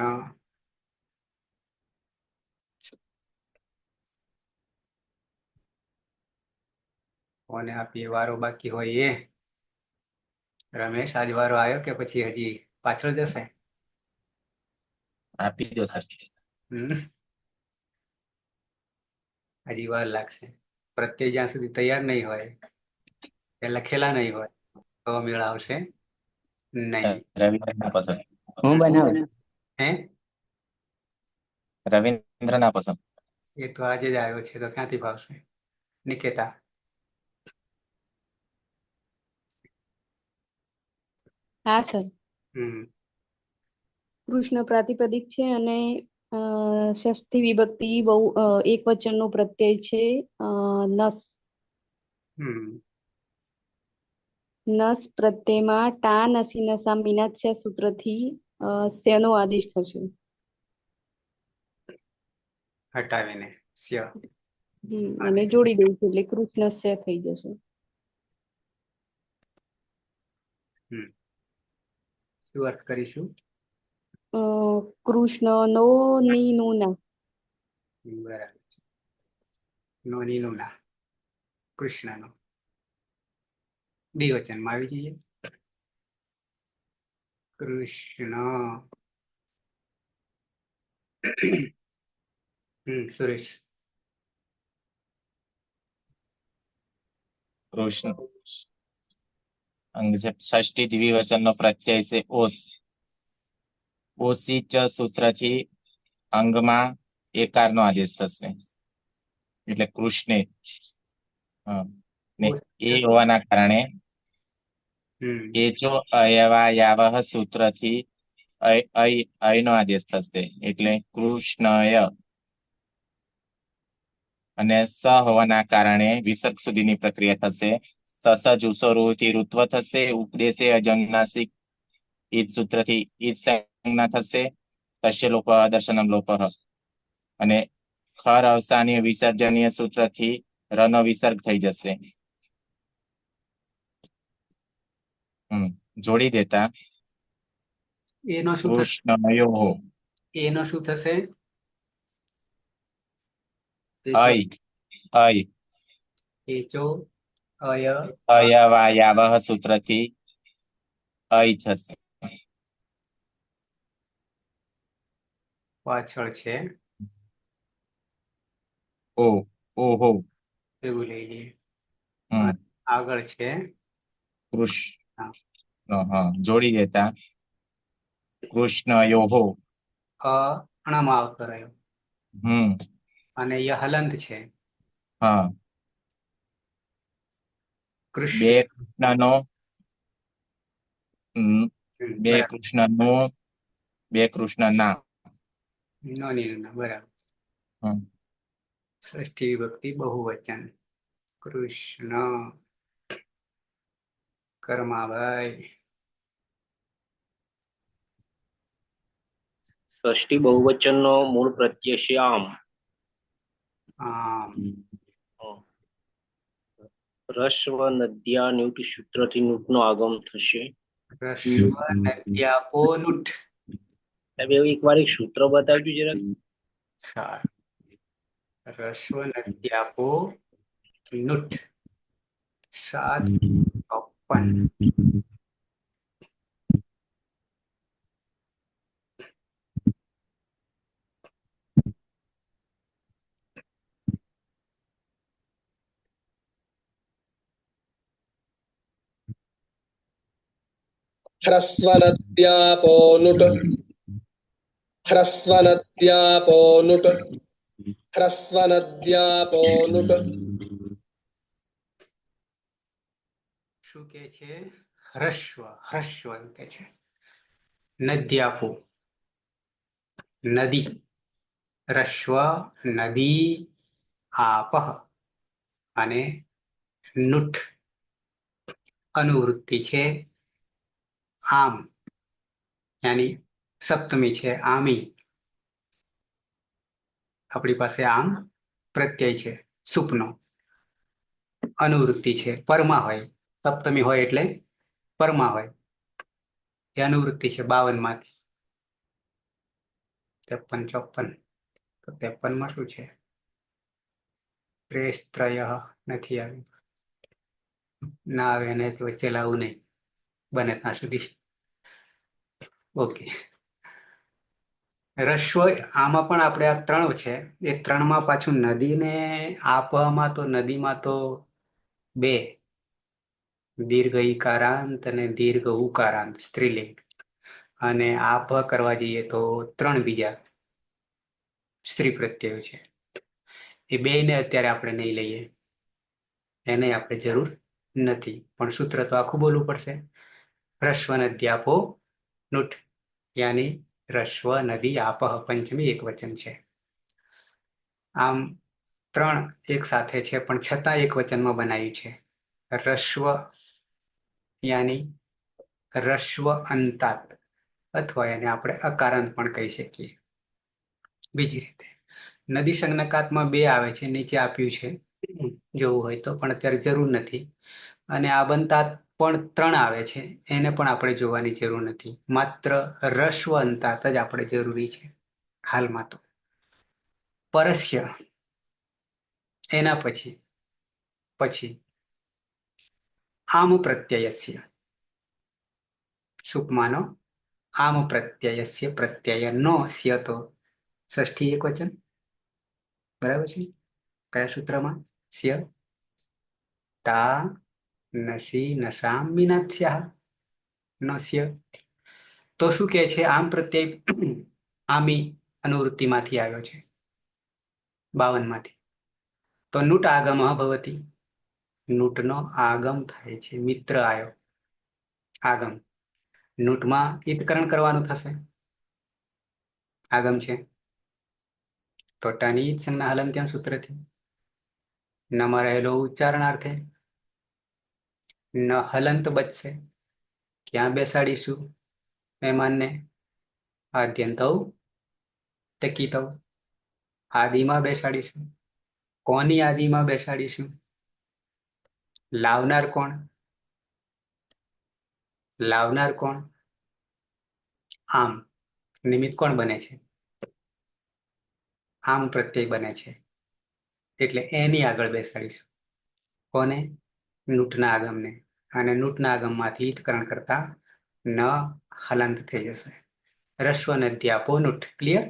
કોને આપીએ વારો બાકી હોય એ? રમેશ, આજ વારો આવ્યો કે પછી હજી પાછળ જશે? આપી દો સર. હજી વાર લાગશે. પ્રત્યય જ્યાં સુધી તૈયાર નહીં હોય, એ લખેલા નહીં હોય, તો મેળ આવશે નહીં. રવિન્દ્રના પસંદ હું બનાવું, હે? રવિન્દ્રના પસંદ એ તો આજે જ આવ્યો છે, તો ક્યાંથી ભાવશે? નિકેતા. હા સર. કૃષ્ણ પ્રાતિપદિક છે અને ષષ્ઠી વિભક્તિ બહુ એક વચનનો પ્રત્યય છે. નસ હમ નસ પ્રત્યયમાં ટા નસી નસા મીનાસ્ય સૂત્રથી સ્યનો આદેશ થશે. હટાવીને સ્ય અને જોડી દઈશું એટલે કૃષ્ણ સે થઈ જશે. શું અર્થ કરીશું? કૃષ્ણ નો ની નું ના. બરાબર છે. નોની નું ના, કૃષ્ણનો દ્વિવચનમાં આવી જઈએ. કૃષ્ણ. સુરેશ. કૃષ્ણ અંગ છે ષષ્ઠી દ્વિવચનનો પ્રત્યય છે ઓસ. ઓસી ચ સૂત્રથી અંગમાં એકારનો આદેશ થશે એટલે કૃષ્ણે. ને એ હોવાના કારણે એ જો અયવાયાવહ સૂત્રથી નો આદેશ થશે એટલે કૃષ્ણય. અને સ હોવાના કારણે વિસર્ગ સુધીની પ્રક્રિયા થશે. સસ જુસો રૂથી ઋત્વ થશે. ઉપદેશે અજંગનાસિક ઈદ સૂત્રથી ઈદ સંજ્ઞા થશે. તસ્ય લોપ દર્શનમ લોપ. અને ખર અવસ્થાનીય વિસર્જનીય સૂત્રથી રનો વિસર્ગ થઈ જશે. જોડી દેતા એનો શું થશે? કૃષ્ણયો. એનો શું થશે? એચો અયવાયાવહ સૂત્રથી થશે. પાછળ છે ઓહો એવું લઈ લઈએ. હમ આગળ છે કૃષ્ણ. જોડી દેતા કૃષ્ણયોહો. અણમાં આવતો રહ્યો અને ય હલંત છે. હા. બે કૃષ્ણનો બે બરાબર. કૃષ્ણનો બે કૃષ્ણના. બરાબર. ષષ્ઠી વિભક્તિ બહુવચન. કૃષ્ણ. કર્માભાઈ. ષષ્ઠી બહુવચનનો મૂળ પ્રત્યય છે આમ. રસ્વ નદ્યા ન્યુટ સૂત્રથી નૂટનો આગમ થશે. રસ્વ નદ્યાપો નુઠ. એકવાર એક સૂત્ર બતાવજો જરાક. રસ્વ નદ્યાપો નુઠ 7:56. ह्रस्वनद्यापो नुट ह्रस्वनद्यापो नुट ह्रस्वनद्यापो नुट. શું કે છે? હ્રસ્વ હ્રસ્વ કે છે. નદ્યાપો નદી. રસ્વ નદી આપહ અને નુઠ અનુવૃત્તિ છે. આમ યાની સપ્તમી છે. આમી. આપણી પાસે આમ પ્રત્યય છે સુપનો. અનુવૃત્તિ છે. પરમાં હોય. સપ્તમી હોય એટલે પરમાં હોય. એ અનુવૃત્તિ છે 52 માંથી. 53 54. તો 53 માં શું છે? પ્રેસ્ત્રય નથી આવ્યું. ના આવે એને વચ્ચે લાવવું નહીં બને ત્યાં સુધી. ઓકે. રસ્વ આમાં પણ આપણે આ 3 છે. એ 3માં પાછું નદીને આપમાં તો નદીમાં તો 2 દીર્ઘ ઈકારાંત અને દીર્ઘ ઉકારાંત સ્ત્રીલિંગ. અને આપ કરવા જઈએ તો 3 બીજા સ્ત્રી પ્રત્યયો છે. એ 2ને અત્યારે આપણે નહીં લઈએ. એને આપણે જરૂર નથી. પણ સૂત્ર તો આખું બોલવું પડશે. હ્રસ્વ નદ્યાપો નુઠ યાની રસ્વ નદી આપહ પંચમી એક વચન છે. આમ 3 એક સાથે છે પણ છતાં એક વચનમાં બનાવ્યું છે. રસ્વ યાની રસ્વ અંતાત, અથવા એને આપણે અકારાંત પણ કહી શકીએ. બીજી રીતે નદી સંજ્ઞકાતમાં 2 આવે છે, નીચે આપ્યું છે, જોવું હોય તો, પણ અત્યારે જરૂર નથી. અને આબંતાત પણ 3 આવે છે, એને પણ આપણે જોવાની જરૂર નથી. માત્ર રસ્વ અંતાત જ આપણે જરૂરી છે હાલમાં તો. પરસ્ય એના પછી આમ પ્રત્યયસ્ય, સુપમાનો આમ પ્રત્યયસ્ય, પ્રત્યયનો સ્ય તો ષષ્ઠી એક વચન, બરાબર છે. કયા સૂત્રમાં? સ્ય ટા નસી નશામ મીનાસ્યાહ નસ્ય. તો શું કહે છે? આમ પ્રત્યય આમી અનુવૃત્તિમાંથી આવ્યો છે, 52 માંથી. તો નુટ આગમ ભવતી, નુટનો આગમ થાય છે. મિત્ર આયો, આગમ. નુટમાં ઈતકરણ કરવાનું થશે, આગમ છે તો ટની ઈત સંજ્ઞા હલંત્યાન સૂત્રથી. નમાં રહેલો ઉચ્ચારણાર્થે, ન હલંત બચશે. ક્યાં બેસાડીશું મહેમાનને? આદ્યંતૌ ટકીતૌ, આદિમાં બેસાડીશું. કોની આદિમાં બેસાડીશું? લાવનાર કોણ? લાવનાર કોણ? આમ નિમિત્ત કોણ બને છે? આમ પ્રત્યય બને છે, એટલે એની આગળ બેસાડીશું. કોને? નૂટના આગમને. અને નૂટના આગમમાંથી ઈતકરણ કરતા ન હલંત થઈ જશે. રસ્વ નદ્યાપો નૂટ. ક્લિયર?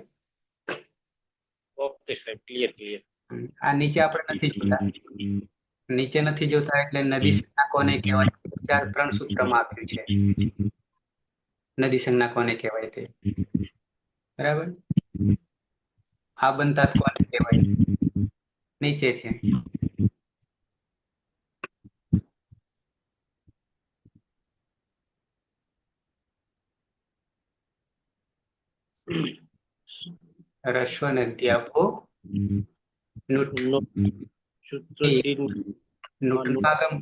ઓકે સાહેબ, ક્લિયર ક્લિયર. આ નીચે આપણે નથી જોતા, નીચે નથી જોતા એટલે નદી સંજ્ઞા કોને કહેવાય? 3 સૂત્રમાં આપ્યું છે, નદી સંજ્ઞા કોને કહેવાય તે. બરાબર. આબંતાત કોને કહેવાય? નીચે છે. રસ્વ નદ્યાપો નૂટ. સૂત્રથી નૂટનું આગમ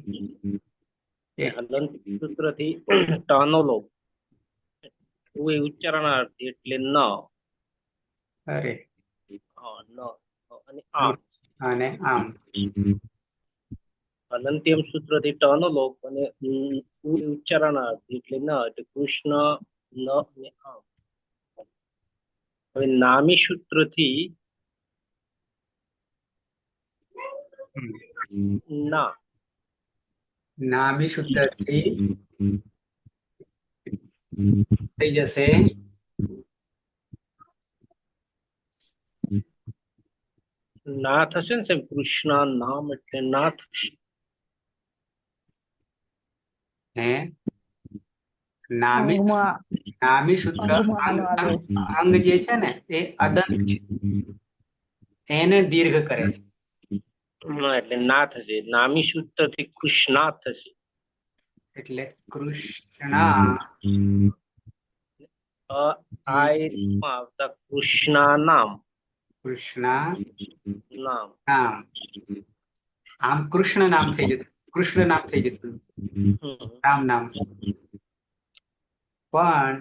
હલંત સૂત્રથી ટાનો લોપ, એ ઉચ્ચારણાર્થી એટલે ન. અરે ન અને આમ. અને આમ. હલંત્યમ સૂત્રથી ટનો લોપ અને ઉચ્ચારણાર્થી એટલે ન, એટલે કૃષ્ણ ન અને આમ. હવે નામી સૂત્રથી ના, નામી સૂત્રથી થઈ જશે ના થશે ને સાહેબ. કૃષ્ણ નામ એટલે ના થશે. હે નામી અંગમાં નામી સૂત્ર અંગમાં અંગ આનો આદેશ. અંગ જે છે ને એ અદંત છે, એને દીર્ઘ કરે છે. એટલે ના થશે. નામી સૂત્રથી કૃષ્ણા થશે. એટલે કૃષ્ણ આવતા કૃષ્ણા નામ. કૃષ્ણ નામ. નામ. આમ કૃષ્ણ નામ થઈ જતું, કૃષ્ણ નામ થઈ જતું, રામ નામ. પણ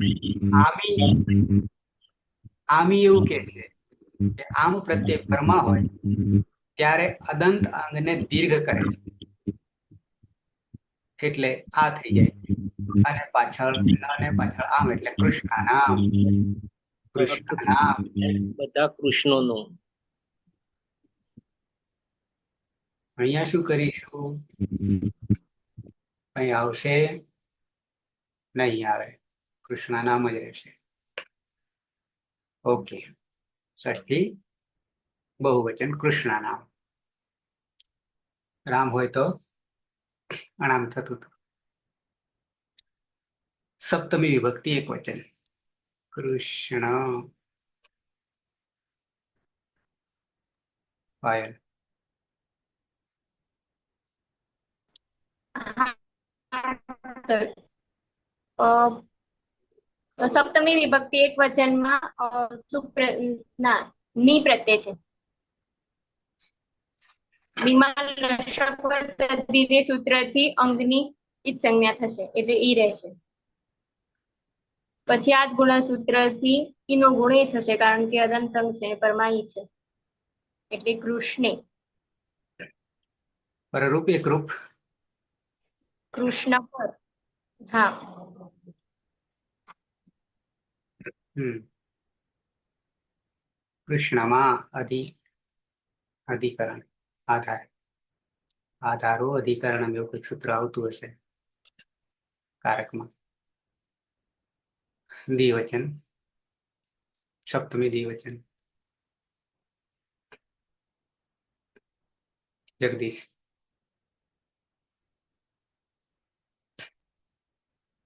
આમી એવું કે છે કે આમ પ્રત્યે પરમા હોય ત્યારે અદંત અંગને દીર્ઘ કરે છે, એટલે આ થઈ જાય. અને પાછળ આમ એટલે કૃષ્ણ નામ. કૃષ્ણ નામ. બધા કૃષ્ણોનો. અહીંયા શું કરીશું? અહીં આવશે નહીં, આવે. કૃષ્ણ નામ જ રહેશે. ઓકે. ષષ્ઠી બહુવચન કૃષ્ણ નામ. રામ હોય તો અણામ થતું હતું. સપ્તમી વિભક્તિ એક વચન કૃષ્ણ. પાયલ. તો સપ્તમી વિભક્તિ એક વચનમાં ના ની પ્રત્યય છે. બીમાર તદ્ધિતે સૂત્રથી અંગની ઈજ સંજ્ઞા થશે એટલે ઈ રહેશે. પછી આ જ ગુણસૂત્રથી ઈનો ગુણ એ થશે કારણ કે અદંત અંગ છે પરમાયી છે એટલે કૃષ્ણે. પરરૂપ એકરૂપ. કૃષ્ણ પર. હા. કૃષ્ણમાં અધિકરણ આધાર આધારો અધિકરણ એવું કોઈ સૂત્ર આવતું હશે કારકમાં. દ્વિવચન સપ્તમી દ્વિવચન. જગદીશ.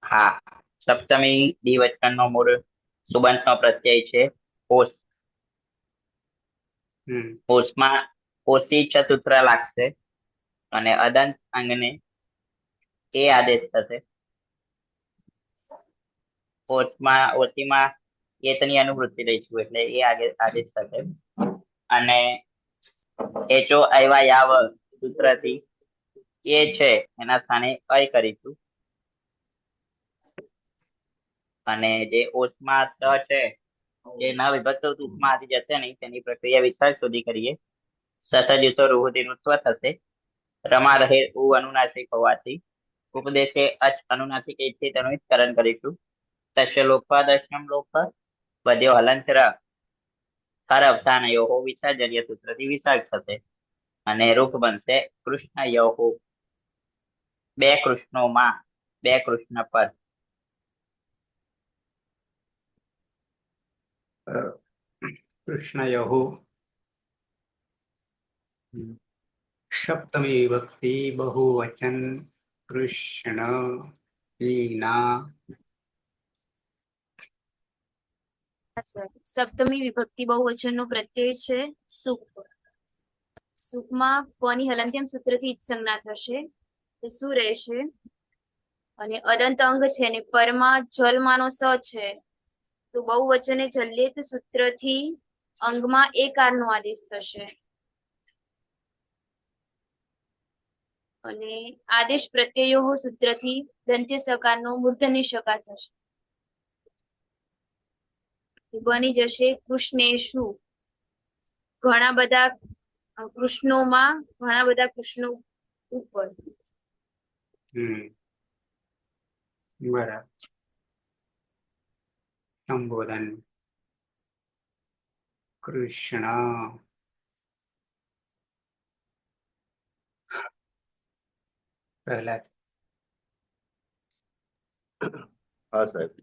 હા, સપ્તમી દ્વિવચનનો મૂળ સુબંતનો પ્રત્યય છે ઓસ. ઓસમાં ઓસી છ સૂત્ર લાગશે અને અદંત અંગને એ આદેશ થશે. ઓસીમાં એતની અનુવૃત્તિ લઈશું એટલે એ આદેશ થશે અને એચો આવ્યા યાવ સૂત્રથી એ છે એના સ્થાને અય કરીશું અને જે ઓસમાં સ છે એ ન વિભક્ત ટૂંકમાં આવી જશે નહીં તેની પ્રક્રિયા વિસ્તાર સુધી કરીએ. સસજુતો રૂહુતિ ઋત્વ થશે. રમા રહે ઉ અનુનાસિક હોવાથી ઉપદેશે અચ અનુનાસિક એથી તેનું વિસ્તરણ કરીશું. તસ્ય લોપા દશમ લોપા બધ્યો હલંતર હર અવસાન યો વિસર્જન્ય સૂત્રથી વિસર્ગ થશે અને રૂપ બનશે કૃષ્ણ યો. બે કૃષ્ણોમાં બે કૃષ્ણ પર. કૃષ્ણયો સપ્તમી વિભક્તિ બહુવચન કૃષ્ણ લીના. સપ્તમી વિભક્તિ બહુવચનનો પ્રત્યય છે સુખ. સુખમાં પની હલંત્યમ સૂત્રથી ઈજ સંજ્ઞા થશે તો શું રહેશે અને અદંત અંગ છે ને પરમાં જલમાનો સ છે તો બહુવચને જલ્યત સૂત્રથી અંગમાં એકારનો આદેશ થશે અને આદેશ પ્રત્યયો સૂત્રથી દંત્ય સકારનો મૂર્ધન્ય સકાર થશે. બની જશે કૃષ્ણેશુ. ઘણા બધા કૃષ્ણોમાં ઘણા બધા કૃષ્ણો ઉપર. બરાબર. સંબોધન કૃષ્ણ. પ્રહલાદ. હા સાહેબ.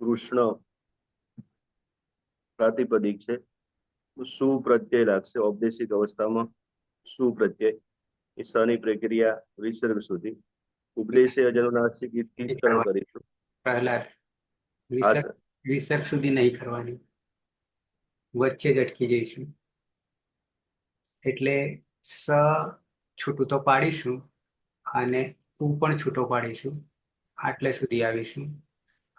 કૃષ્ણ પ્રાતિપદિક છે. શું પ્રત્યય લાગશે ઔપદેશિક અવસ્થામાં? શું પ્રત્યય એ સની પ્રક્રિયા વિસર્ગ સુધી ઉપદેશે અજનુનાસિક કરીશું. પ્રહલાદ વિસર્ગ સુધી નહીં કરવાની, વચ્ચે જ અટકી જઈશું. એટલે સ છૂટું તો પાડીશું અને ઉ પણ છૂટો પાડીશું, આટલે સુધી આવીશું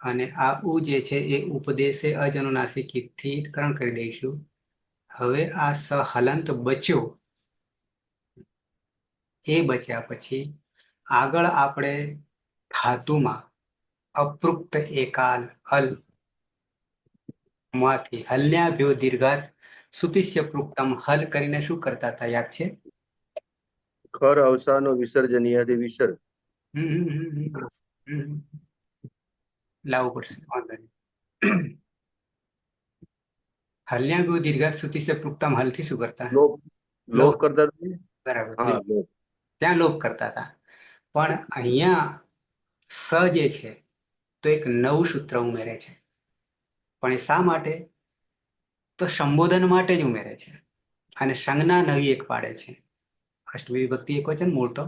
અને આ ઉ જે છે એ ઉપદેશે અજનુનાસિકથી કરણ કરી દઈશું. હવે આ સ હલંત બચ્યો, એ બચ્યા પછી આગળ આપણે ધાતુમાં અપૃક્ત એકાલ હલ માંથી હલ્યાભ્યો દીર્ઘાત સુતિષ્ય પૃક્તમ હલ કરીને શું કરતા હતા યાદ છે? ખર અવસાનો વિસર્જનીયાથી વિસર્ગ. લાવવું પડશે વાંધો નહીં. હલ્યાભ્યો દીર્ઘાત સુતિષ્ય પૃક્તમ હલથી શું કરતા? લોપ કરતા. બરાબર. ત્યાં લોપ કરતા હતા. પણ અહીંયા સ જે છે તો એક નવું સૂત્ર ઉમેરે છે. પણ એ શા માટે? તો સંબોધન માટે જ ઉમેરે છે અને સંજ્ઞા નવી એક પાડે છે. અષ્ટમી વિભક્તિ એક વચન મૂળ તો,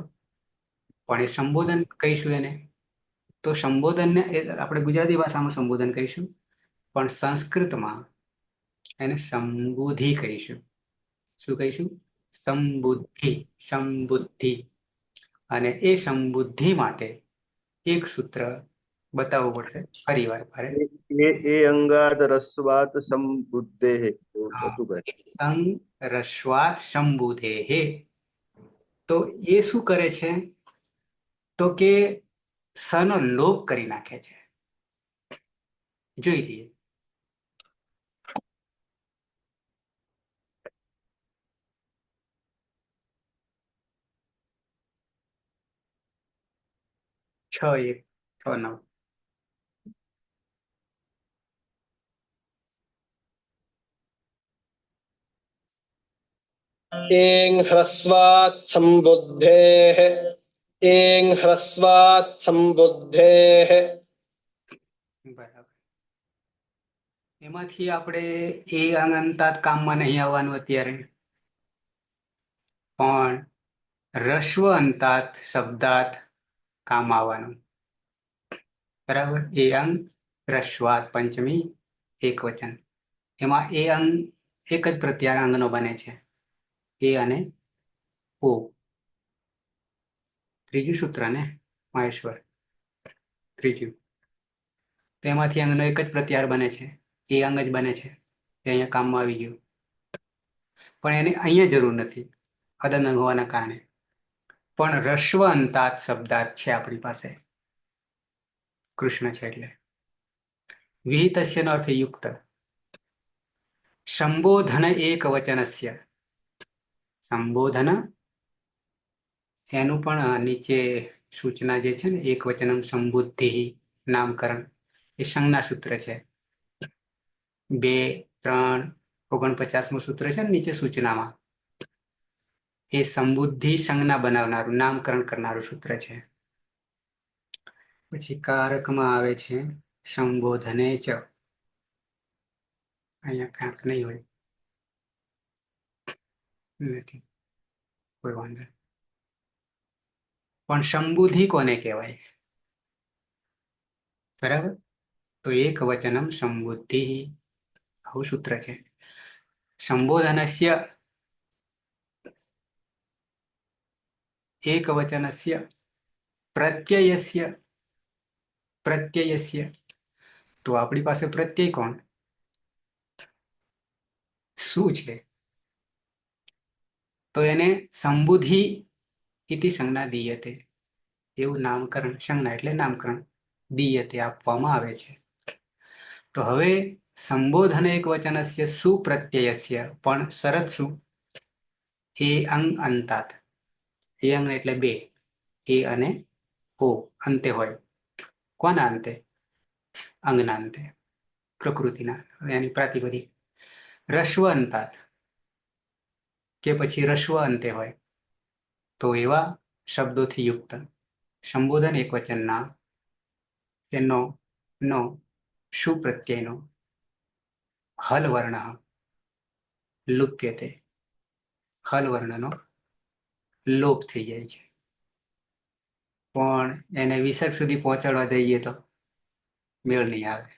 પણ એ સંબોધન કહીશું એને. તો સંબોધનને આપણે ગુજરાતી ભાષામાં સંબોધન કહીશું, પણ સંસ્કૃતમાં એને સંબુદ્ધિ કહીશું. શું કહીશું? સંબુદ્ધિ. સંબુદ્ધિ. અને એ સંબુદ્ધિ માટે એક સૂત્ર બતાવવું પડશે ફરી વાર ફરે. એ અંગાત રસ્વાત સંબુદ્ધે એવું હતું કઈ. અંગ રસ્વાત સંબુધે હે, તો એ શું કરે છે તો કે સનો લોપ કરી નાખે છે. જોઈ લઈએ. છ એક છ નવ. एं ह्रस्वात् सम्बुद्धेः एं ह्रस्वात् सम्बुद्धेः બરાબર. એમાંથી આપણે એ અંગ અંતાત કામમાં નહીં આવવાનું અત્યારે, પણ રસ્વ અંતાત શબ્દાત કામ આવવાનું. બરાબર. એ અંગ રસ્વાત પંચમી એક વચન, એમાં એ અંગ એક જ પ્રત્યાર અંગનો બને છે, એ અને ઓ. ત્રીજું સૂત્ર ને મહેશ્વર, ત્રીજું. તેમાંથી અંગનો એક જ પ્રત્યાર બને છે, એ અંગ જ બને છે, એ અહીંયા કામમાં આવી ગયું. પણ એને અહીંયા જરૂર નથી અદન અંગ હોવાના કારણે, પણ રસ્વ અંતાત શબ્દાત છે આપણી પાસે, કૃષ્ણ છે એટલે. વિહિતસ્યનો અર્થ યુક્ત. સંબોધન એક વચનસ્ય, સંબોધન એનું પણ નીચે સૂચના જે છે ને એક વચનમ સંબુદ્ધિ નામકરણ, એ સંજ્ઞા સૂત્ર છે. 2, 3, 49મું સૂત્ર છે ને નીચે સૂચનામાં, એ સંબુદ્ધિ સંજ્ઞા બનાવનારું નામકરણ કરનારું સૂત્ર છે. પછી કારકમાં આવે છે સંબોધને ચ, અહીંયા કાંક નહીં હોય, નથી કોઈ વાંધો. પણ સંબુદ્ધિ કોને કહેવાય? બરાબર. તો એક વચનમ સંબુદ્ધિ, આવું સૂત્ર છે. સંબોધનસ્ય એક વચનસ્ય પ્રત્યયસ્ય, પ્રત્યયસ્ય, તો આપણી પાસે પ્રત્યય કોણ શું છે? તો એને સંબુદ્ધિ ઇતિ સંજ્ઞા દીયતે, એવું નામકરણ, સંજ્ઞા એટલે નામકરણ, દીયતે આપવામાં આવે છે. તો હવે સંબોધન એક વચનસ્ય સુપ્રત્યયસ્ય, પણ શરત શું? એ અંગ અંતાત, એ અંગ એટલે બે, એ અને ઓ અંતે હોય. કોના અંતે? અંગના અંતે, પ્રકૃતિના, એની પ્રાતિપદી. રસ્વ અંતાત કે પછી રસ્વ અંતે હોય, તો એવા શબ્દોથી યુક્ત સંબોધન એક વચનના એનો નો સુપ્રત્યયનો હલ વર્ણ લુપ્યતે, હલ વર્ણનો લોપ થઈ જાય છે. પણ એને વિસર્ગ સુધી પહોંચાડવા દઈએ તો મેળ નહીં આવે.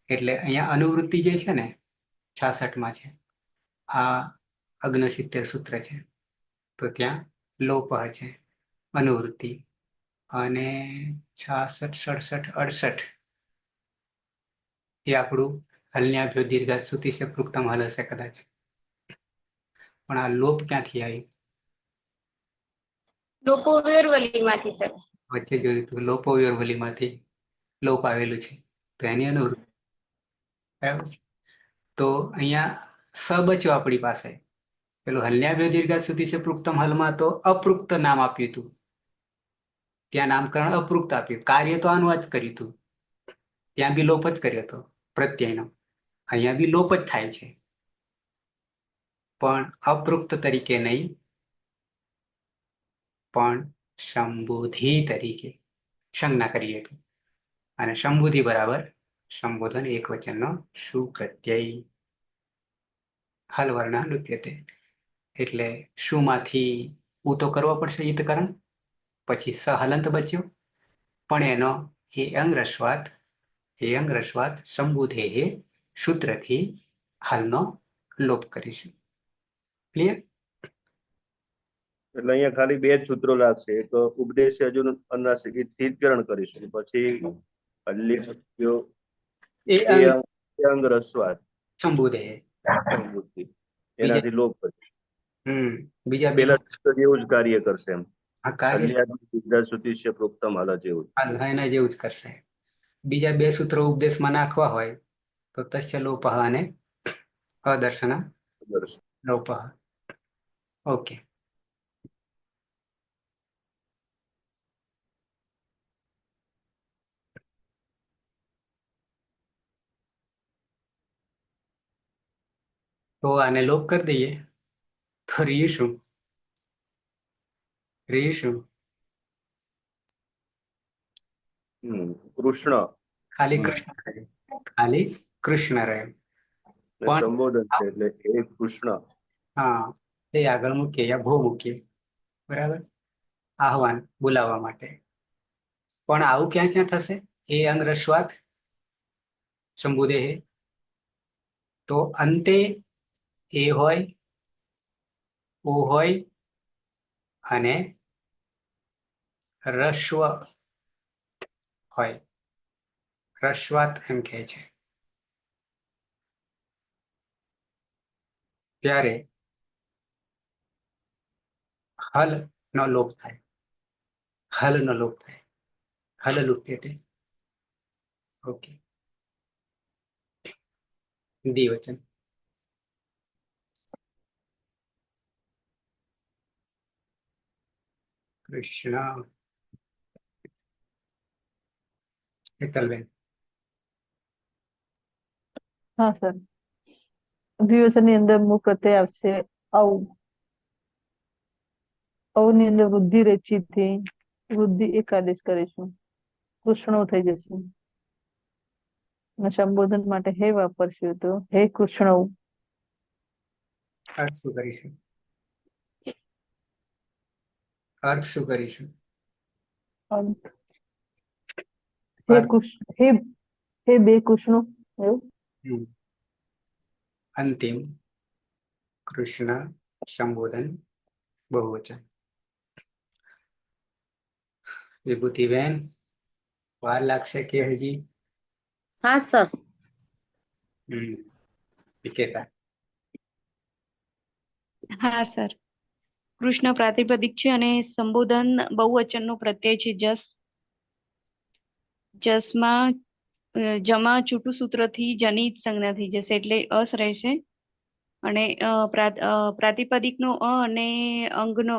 એટલે અહીંયા અનુવૃત્તિ જે છે ને 66માં છે, આ 69 સૂત્ર છે, તો ત્યાં લોપ છે, અનુવૃત્તિ. અને 66, 67, 68 એ આપણું હલ્યાભ્યો દીર્ઘાત સુતી છે પૃક્તમ હલ હશે કદાચ. પણ આ લોપ ક્યાંથી આવી? લોકો વેરવલીમાંથી સર. વચ્ચે જોયું હતું લોપોવ્યોરવલીમાંથી લોપ આવેલું છે, તો એની અનુવૃત્તિ. બરાબર છે. તો અહીંયા સ બચ્યો આપણી પાસે. પેલું હલ્યાભ્યો દીર્ઘાત સુધી છે પૃક્તમ હલમાં તો અપૃક્ત નામ આપ્યું હતું, ત્યાં નામકરણ અપૃક્ત આપ્યું, કાર્ય તો આનું જ કર્યું હતું, ત્યાં બી લોપ જ કર્યો હતો પ્રત્યયનો, અહીંયા બી લોપ જ થાય છે, પણ અપૃક્ત તરીકે નહીં, પણ સંબુદ્ધિ તરીકે સંજ્ઞા કરીએ તો. અને સંબુદ્ધિ બરાબર સંબોધન એક વચનનો સુપ્રત્યય હલ વર્ણ લુપ્યતે. એટલે શુમાંથી ઉ તો કરવો પડશે ઈતકરણ, પછી સ હલંત બચ્યો, પણ એનો એ અંગ રસ્વાત સંબુધે સૂત્રથી હલનો લોપ કરીશું. ક્લિયર? એટલે અહીંયા ખાલી બે જ સૂત્રો લાગશે, એક ઉપદેશ અર્જુન અનાસિક સ્થિતકરણ કરીશું, પછી અલ્લ્યો એ એ અંગ અંગ એ અંગ રસ્વાદ શંભુદેહ. બુદ્ધિ બીજા એનાથી લોપ થશે. બીજા બે પેલા સૂત્ર જેવું જ કાર્ય કરશે એમ. આ કાર્ય અલ્લ્યા સુધી છે પ્રોક્તમ હાલત જેવું. એના જેવું જ કરશે. બીજા બે સૂત્રો ઉપદેશમાં નાખવા હોય તો તસ્ય લોપઃ અને અદર્શન દર્શન. લોપઃ. ઓકે. તો આને લોપ કરી દઈએ તો રહ્યું શું? કૃષ્ણ ખાલી કૃષ્ણ રહે. ખાલી કૃષ્ણ રહે. પણ સંબોધન છે એટલે એ કૃષ્ણ. હા, તે આગળ મૂકીએ યા ભો મૂકીએ, બરાબર, આહવાન બોલાવવા માટે. પણ આવું ક્યાં ક્યાં થશે? એ અંગ રસ્વાત શંભુદેહ. તો અંતે એ હોય, ઓ હોય અને રસ્વ હોય. રસ્વાત એમ કહે છે. ત્યારે હલ નો લોપ થાય. હલ નો લોપ થાય. હલ લુપ્યતે. ઓકે. દ્વિવચન. કૃષ્ણ. હેતલબેન. હા સર, દ્વિવચનની અંદર મુખ પ્રત્યય આવશે ઔ. ઔની અંદર વૃદ્ધિ રેચી થી વૃદ્ધિ એક આદેશ કરીશું, કૃષ્ણો થઈ જશે. અને સંબોધન માટે હે વાપરશું તો હે કૃષ્ણ. અર્થ શું કરીશું? અર્થ શું કરીશું? હે કૃષ્ણ, હે બે કૃષ્ણો એવું. અંતિમ કૃષ્ણ સંબોધન બહુવચન. વિભૂતિબેન, વાર લાગશે કે હજી? હા સર. વિકેતા. હા સર. કૃષ્ણ પ્રાતિપદિક છે અને સંબોધન બહુવચનનો પ્રત્યય છે. જસમાં જમા છૂટું સૂત્રથી જનિત સંજ્ઞા થઈ જશે એટલે અસ રહેશે. અને પ્રાતિપદિકનો અ અને અંગનો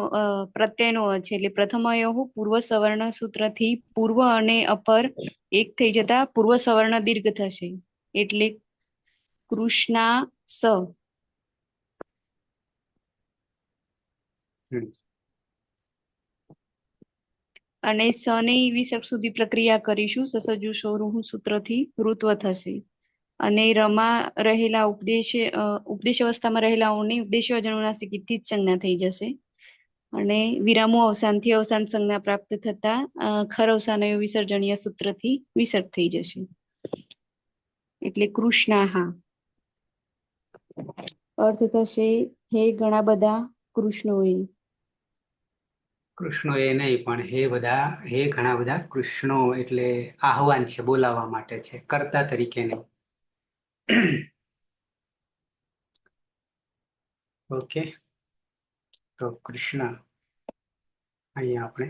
પ્રત્યયનો અ છે એટલે પ્રથમ અયોહ પૂર્વ સવર્ણ સૂત્રથી પૂર્વ અને અપર એક થઈ જતા પૂર્વ સવર્ણ દીર્ઘ થશે એટલે કૃષ્ણા સ. અને સને વિસર્ગ સુધી પ્રક્રિયા કરીશું. સસજુ સોરુહુ સૂત્રથી ઋત્વ થશે. અને રમા રહેલા ઉપદેશ અવસ્થામાં રહેલાઓની ઉપદેશ અનુનાસિક થી જ સંજ્ઞા થઈ જશે. અને વિરામો અવસાનથી અવસાન સંજ્ઞા પ્રાપ્ત થતા ખર અવસાન વિસર્જનીય સૂત્રથી વિસર્ગ થઈ જશે. એટલે કૃષ્ણાહા. અર્થ થશે હે ઘણા બધા કૃષ્ણોએ. કૃષ્ણો એ નહીં પણ હે ઘણા બધા કૃષ્ણો એટલે આહવાન છે, બોલાવવા માટે છે, કર્તા તરીકે નહીં. ઓકે. તો કૃષ્ણ અહીંયા આપણે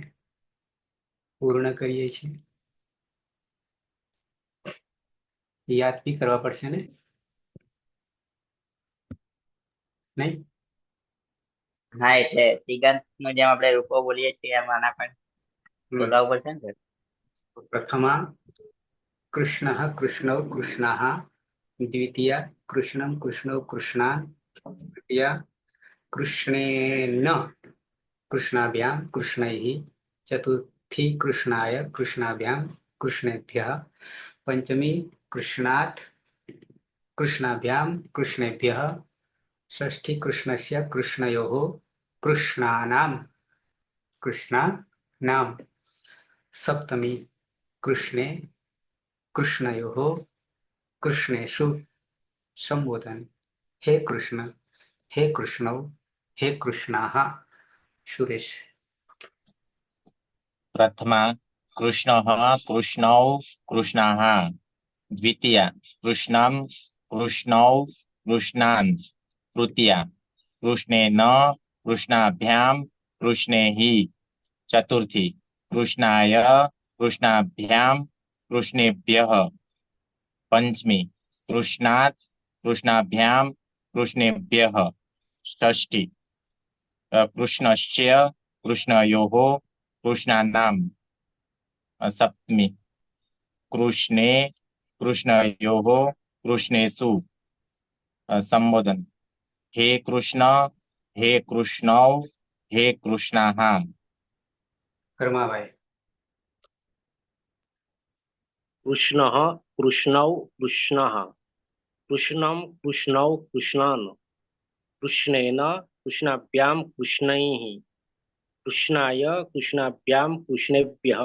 પૂર્ણ કરીએ છીએ. યાદ બી કરવા પડશે ને? નહીં? હા, એટલે દિગંત નું જેમ આપણે રૂપો બોલીએ છીએ એમ આના પણ બોલાવવું પડશે ને. પ્રથમા કૃષ્ણઃ કૃષ્ણૌ કૃષ્ણાઃ, દ્વિતીયા કૃષ્ણં કૃષ્ણૌ કૃષ્ણા, તૃતીયા કૃષ્ણેન કૃષ્ણાભ્યામ કૃષ્ણૈઃ, ચતુર્થી કૃષ્ણાય કૃષ્ણાભ્યામ કૃષ્ણેભ્યઃ, પંચમી કૃષ્ણાત કૃષ્ણાભ્યામ કૃષ્ણેભ્યઃ, ષષ્ઠી કૃષ્ણસ્ય કૃષ્ણયોઃ કૃષ્ણાનામ, સપ્તમી કૃષ્ણે કૃષ્ણયોઃ કૃષ્ણેષુ સંબોધન. હે કૃષ્ણ, હે કૃષ્ણૌ, હે કૃષ્ણાઃ. સુરેશ. પ્રથમા कृष्णः कृष्णौ कृष्णाः द्वितीया कृष्णं कृष्णौ कृष्णान् तृतीया कृष्णेन कृष्णाभ्यां कृष्णैः चतुर्थी कृष्णाय कृष्णाभ्यां कृष्णेभ्यः पंचमी कृष्णात् कृष्णाभ्यां कृष्णेभ्यः षष्ठी कृष्णस्य कृष्णयोः कृष्णानां सप्तमी कृष्णे कृष्णयोः कृष्णेषु संबोधन हे कृष्ण हे कृष्णौ हे कृष्णाः कर्माभाई कृष्णः कृष्णौ कृष्णः कृष्णं कृष्णौ कृष्णान् कृष्णेन कृष्णाभ्यां कृष्णैः कृष्णाय कृष्णाभ्यां कृष्णेभ्यः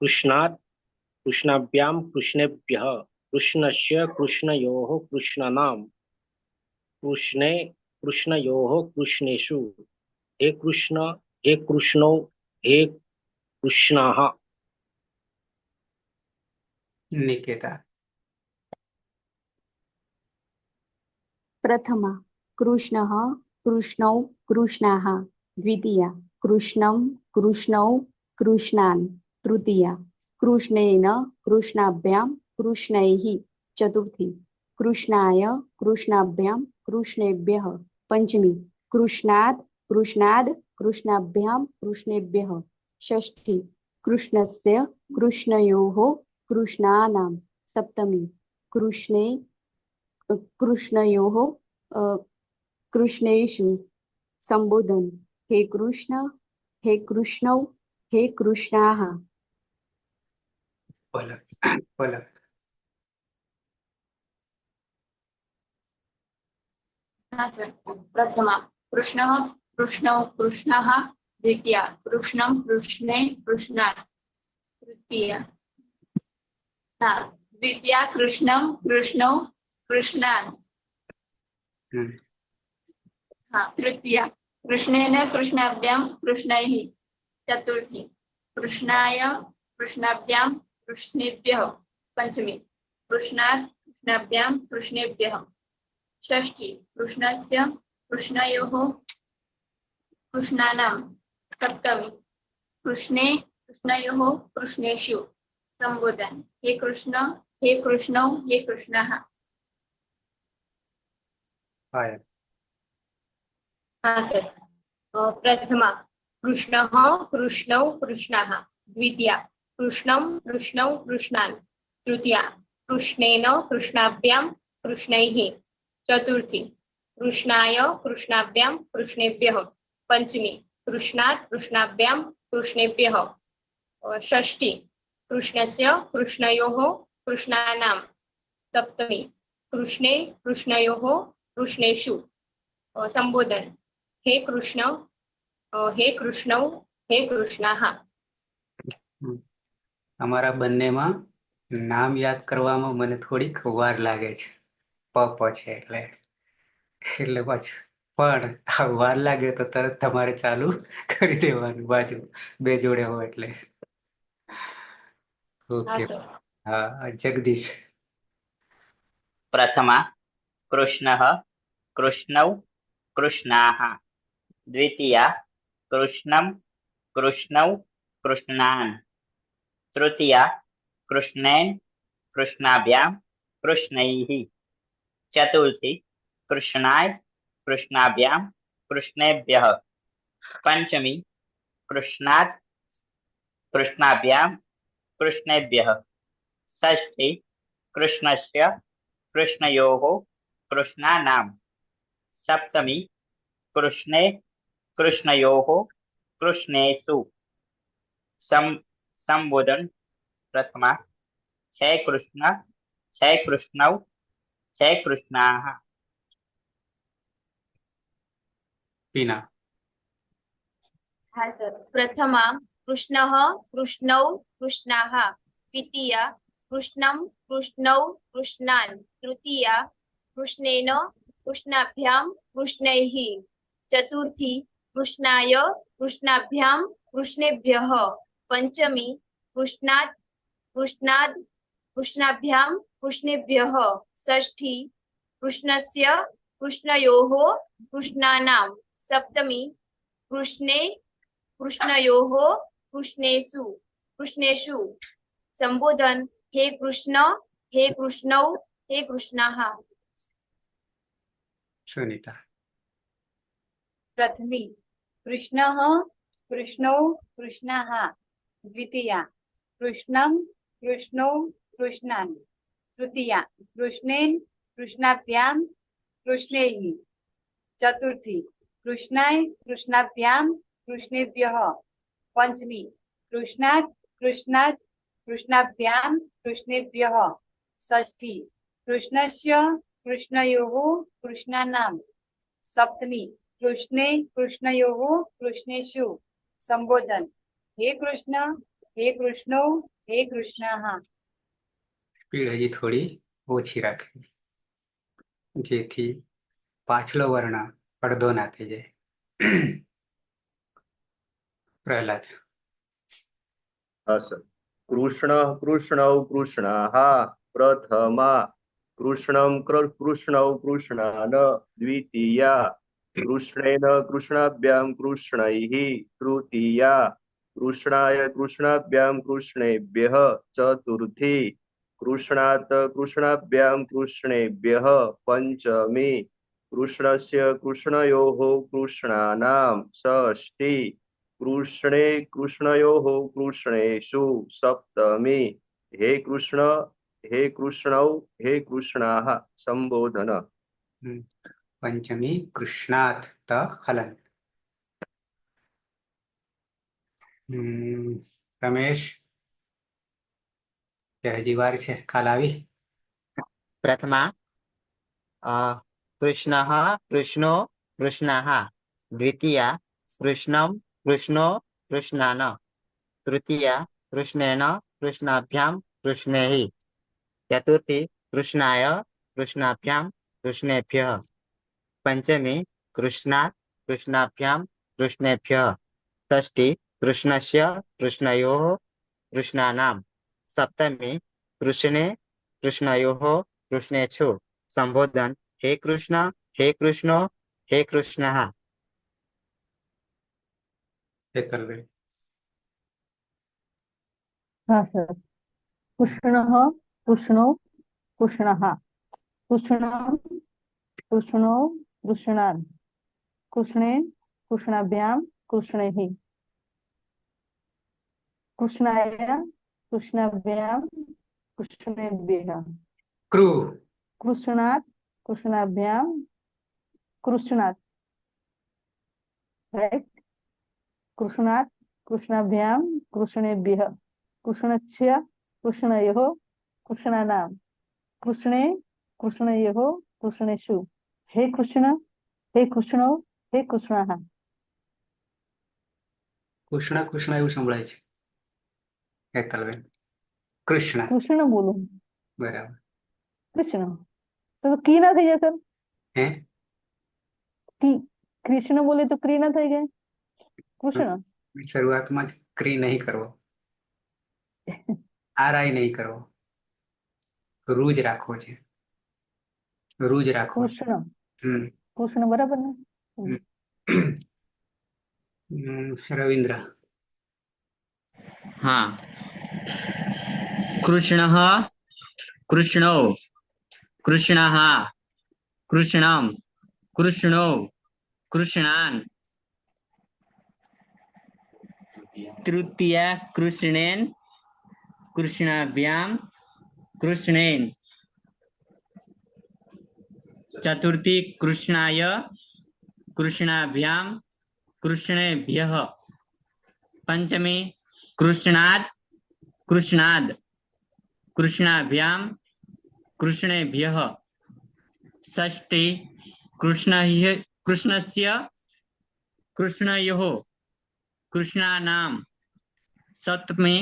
कृष्णात् कृष्णाभ्यां कृष्णेभ्यः कृष्णस्य कृष्णयोः कृष्णानां कृष्णे कृष्णयोः कृष्णेषु हे कृष्ण हे कृष्णौ हे कृष्णाः। निकेता प्रथमा कृष्णः कृष्णौ कृष्णाः द्वितीया कृष्णं कृष्णौ कृष्णान् तृतीया कृष्णेन कृष्णाभ्यां कृष्णैः चतुर्थी कृष्णाय कृष्णाभ्यां कृष्णेभ्यः पंचमी कृष्णात् कृष्णाद् कृष्णाभ्यां कृष्णेभ्यः षष्ठी कृष्णस्य कृष्णयोः कृष्णानां सप्तमी कृष्णे कृष्णयोः कृष्णेषु संबोधन हे कृष्ण हे कृष्णौ हे कृष्णाः। पलक पलक हाँ सर। प्रथमा कृष्णः कृष्णौ कृष्णः द्वितीया कृष्णं कृष्णे कृष्णान् तृतीया हाँ द्वितीया कृष्णं कृष्णौ कृष्णान् हाँ तृतीया कृष्णेन कृष्णाभ्यां कृष्णैः चतुर्थी कृष्णाय कृष्णाभ्यां कृष्णेभ्यः पंचमी कृष्णात् कृष्णाभ्यां कृष्णेभ्यः षष्ठी कृष्णस्य कृष्णयोः कृष्णानां सप्तमी कृष्णे कृष्णयोः कृष्णेषु संबोधन हे कृष्ण हे कृष्णौ हे कृष्णः। पायल हाँ सर। प्रथमा कृष्णः कृष्णौ कृष्णः द्वितीया कृष्णं कृष्णौ कृष्णान् तृतीया कृष्णेन कृष्णाभ्यां कृष्णैः चतुर्थी कृष्णाय कृष्णाभ्यां कृष्णेभ्यः पंचमी कृष्णात् कृष्णाभ्यां कृष्णेभ्यः षष्ठी कृष्णस्य कृष्णयोः कृष्णानां सप्तमी कृष्णे कृष्णयोः कृष्णेषु संबोधन हे कृष्ण हे कृष्णौ हे कृष्णाः। અમારા બંનેમાં નામ યાદ કરવામાં મને થોડીક વાર લાગે છે પ છે એટલે એટલે પછી પણ આ વાર લાગે તો તરત તમારે ચાલુ કરી દેવાનું બાજુ બે જોડે હોય એટલે हाँ ઓકે सर। હા જગદીશ प्रथमा कृष्णः कृष्णौ कृष्णाः द्वितीया कृष्णं कृष्णौ कृष्णान् तृतीया कृष्णेन कृष्णाभ्यां कृष्णैः चतुर्थी कृष्णाय कृष्णाभ्यां कृष्णेभ्यः पंचमी कृष्णात् कृष्णाभ्यां कृष्णेभ्यः षष्ठी कृष्णस्य कृष्णयोः कृष्णानां सप्तमी कृष्णे कृष्णयोः कृष्णेषु संबोधन प्रथमा हे कृष्ण हे कृष्णौ हे कृष्णाः। પીના हाँ सर। प्रथमा कृष्णः कृष्णौ कृष्णाः द्वितीया कृष्णं कृष्णौ कृष्णान् तृतीया कृष्णेन कृष्णाभ्यां कृष्णैः चतुर्थी कृष्णाय कृष्णाभ्यां कृष्णेभ्यः पंचमी कृष्णाभ्यां कृष्णेभ्यः षष्ठी कृष्णस्य कृष्णयोः कृष्णानां सप्तमी कृष्णयोः कृष्णेषु संबोधन हे कृष्ण हे कृष्णौ हे कृष्णाः। सुनीता। प्रथमी कृष्णः कृष्णौ कृष्णाः। द्वितीया कृष्णं कृष्णौ कृष्णान्। तृतीया कृष्णेन कृष्णाभ्यां कृष्णैः। चतुर्थी कृष्णाय कृष्णाभ्यां कृष्णेभ्यः। पंचमी कृष्णात् कृष्णाभ्यां कृष्णेभ्यः। षष्ठी कृष्णस्य कृष्णयोः कृष्णानां। सप्तमी कृष्णयोः कृष्णेषु संबोधन हे कृष्ण हे कृष्णौ हे कृष्णाः। સ્પીડ હજી થોડી ઓછી રાખવી જેથી પાછલો વર્ણ અડધો ના થઈ જાય. પ્રહલાદ. હા સર. કૃષ્ણ કૃષ્ણૌ કૃષ્ણાઃ પ્રથમા કૃષ્ણં કૃષ્ણૌ કૃષ્ણાન દ્વિતીયા કૃષ્ણેન કૃષ્ણાભ્યામ કૃષ્ણૈઃ તૃતીયા કૃષ્ણાય કૃષ્ણાભ્યામ કૃષ્ણેભ્યઃ ચતુર્થી કૃષ્ણાત કૃષ્ણાભ્યામ કૃષ્ણેભ્યઃ પંચમી કૃષ્ણસ્ય કૃષ્ણયોઃ કૃષ્ણાનાં ષષ્ઠી कृष्णे कृष्णयोः कृष्णेषु सप्तमी हे कृष्णौ हे कृष्णाः संबोधन. પંચમી કૃષ્ણાત ત હલન. રમેશ કે હજી વાર છે? કાલ આવી. प्रथमा कृष्णः कृष्णो कृष्णाः। द्वितीया कृष्णं कृष्णो कृष्णान्। तृतीया कृष्णेन कृष्णाभ्यां कृष्णैः। चतुर्थी कृष्णाय कृष्णाभ्यां कृष्णेभ्यः। पंचमी कृष्णात् कृष्णाभ्यां कृष्णेभ्यः। षष्ठी कृष्णस्य कृष्णयोः कृष्णानां। सप्तमी कृष्णे कृष्णयोः कृष्णेषु संबोधन हे कृष्ण हे कृष्णो हे कृष्णः. હેતલબેન. हाँ सर. कृष्णः कृष्णौ कृष्णः। कृष्णं कृष्णौ कृष्णान्। कृष्णेन कृष्णाभ्यां कृष्णैः। कृष्णाय कृष्णाभ्यां कृष्णेभ्यः। ક્રુ. कृष्णात् कृष्णाभ्यां कृष्णात्. राइट. कृष्णात् कृष्णाभ्यां कृष्णेभ्यः। कृष्णस्य कृष्णयोः कृष्णानां। कृष्णे कृष्णयोः कृष्णेषु हे कृष्ण हे कृष्णौ हे कृष्णाः. કૃષ્ણ કૃષ્ણ એવું સંભળાય છે. હેતલબેન. કૃષ્ણ. कृष्ण बोलो. બરાબર. कृष्ण तो की ना થઈ જાય સર? હે की कृष्ण बोले तो क्री ना થઈ જાય? कृष्ण. શરૂઆતમાં જ ક્રી નહીં કરવો, આરાય નહીં કરવો, રૂજ રાખવો છે. રૂજ રાખવો છે. कृष्ण कृष्ण बराबर ને? રવિન્દ્ર. हाँ. कृष्णः कृष्णौ कृष्णः कृष्णं कृष्णौ कृष्णान्. तृतीया कृष्णेन कृष्णाभ्यां कृष्णेन। चतुर्थी कृष्णाय कृष्णाभ्यां कृष्णेभ्यः। पंचमी कृष्णात् कृष्णाभ्यां कृष्णेभ्यः। षष्ठी कृष्णस्य कृष्णयोः कृष्णानां। सप्तमी